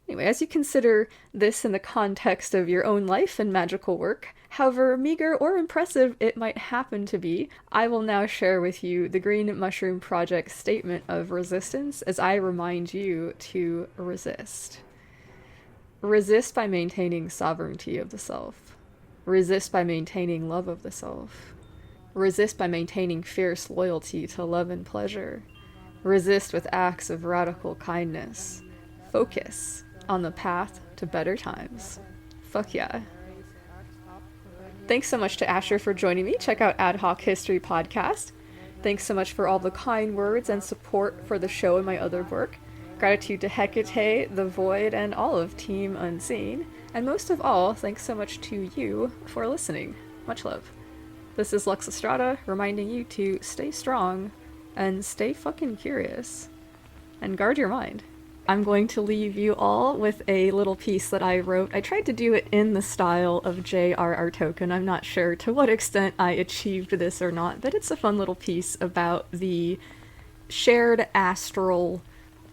Anyway, as you consider this in the context of your own life and magical work, however meager or impressive it might happen to be, I will now share with you the Green Mushroom Project's statement of resistance as I remind you to resist. Resist by maintaining sovereignty of the self. Resist by maintaining love of the self. Resist by maintaining fierce loyalty to love and pleasure. Resist with acts of radical kindness. Focus on the path to better times. Fuck yeah. Thanks so much to Asher for joining me. Check out Ad Hoc History Podcast. Thanks so much for all the kind words and support for the show and my other work. Gratitude to Hecate, The Void, and all of Team Unseen. And most of all, thanks so much to you for listening. Much love. This is Lux Estrada, reminding you to stay strong and stay fucking curious. And guard your mind. I'm going to leave you all with a little piece that I wrote. I tried to do it in the style of J.R.R. Tolkien. I'm not sure to what extent I achieved this or not, but it's a fun little piece about the shared astral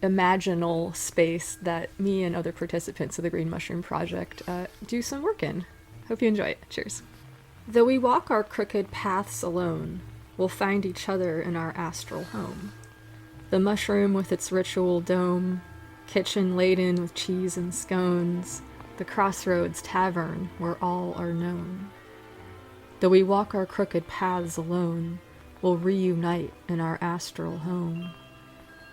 imaginal space that me and other participants of the Green Mushroom Project do some work in. Hope you enjoy it. Cheers. Though we walk our crooked paths alone, we'll find each other in our astral home. The mushroom with its ritual dome, kitchen laden with cheese and scones, the crossroads tavern where all are known. Though we walk our crooked paths alone, we'll reunite in our astral home.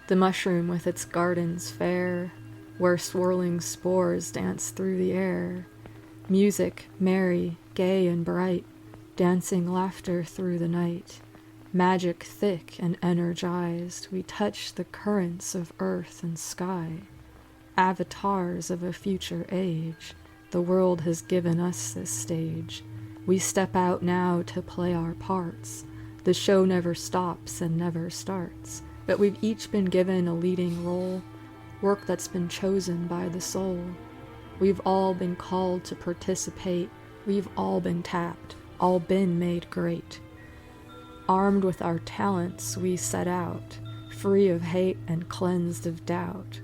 The mushroom with its gardens fair, where swirling spores dance through the air. Music, merry, gay and bright, dancing laughter through the night. Magic thick and energized, we touch the currents of earth and sky. Avatars of a future age, the world has given us this stage. We step out now to play our parts. The show never stops and never starts, but we've each been given a leading role, work that's been chosen by the soul. We've all been called to participate, we've all been tapped, all been made great. Armed with our talents, we set out, free of hate and cleansed of doubt.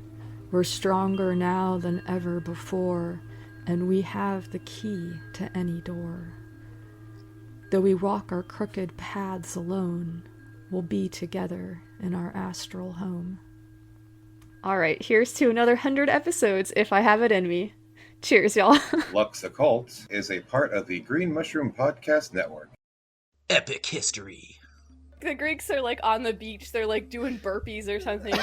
We're stronger now than ever before, and we have the key to any door. Though we walk our crooked paths alone, we'll be together in our astral home. All right, here's to another 100 episodes if I have it in me. Cheers, y'all. Lux Occult is a part of the Green Mushroom Podcast Network. Epic history. The Greeks are like on the beach, they're like doing burpees or something.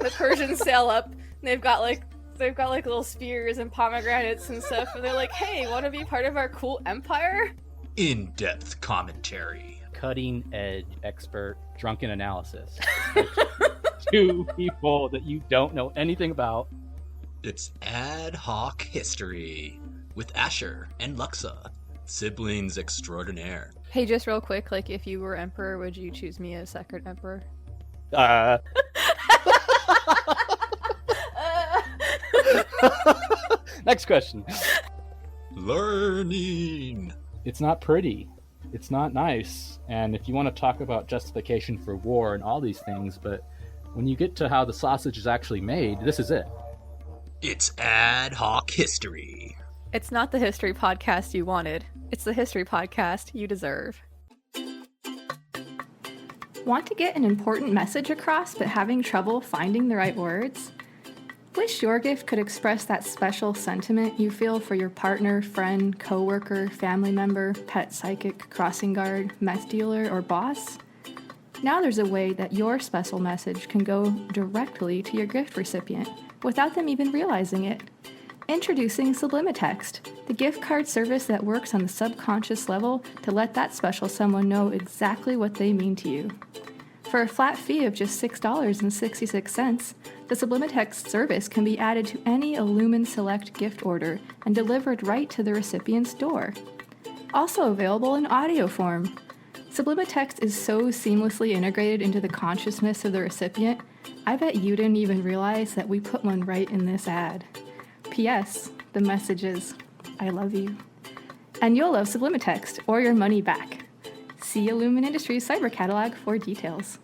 The Persians sail up, and they've got like little spears and pomegranates and stuff, and they're like, hey, wanna be part of our cool empire? In-depth commentary. Cutting edge expert drunken analysis. Like, two people that you don't know anything about. It's ad hoc history with Asher and Luxa, siblings extraordinaire. Hey, just real quick, like, if you were emperor, would you choose me as second emperor? Next question. Learning. It's not pretty. It's not nice. And if you want to talk about justification for war and all these things, but when you get to how the sausage is actually made, this is it. It's ad hoc history. It's not the history podcast you wanted. It's the history podcast you deserve. Want to get an important message across but having trouble finding the right words? Wish your gift could express that special sentiment you feel for your partner, friend, coworker, family member, pet psychic, crossing guard, meth dealer, or boss? Now there's a way that your special message can go directly to your gift recipient without them even realizing it. Introducing Sublimitext, the gift card service that works on the subconscious level to let that special someone know exactly what they mean to you. For a flat fee of just $6.66, the Sublimitext service can be added to any Illumin Select gift order and delivered right to the recipient's door. Also available in audio form. Sublimitext is so seamlessly integrated into the consciousness of the recipient, I bet you didn't even realize that we put one right in this ad. P.S. The message is, I love you. And you'll love Sublimitext or your money back. See Illumin Industries Cyber Catalog for details.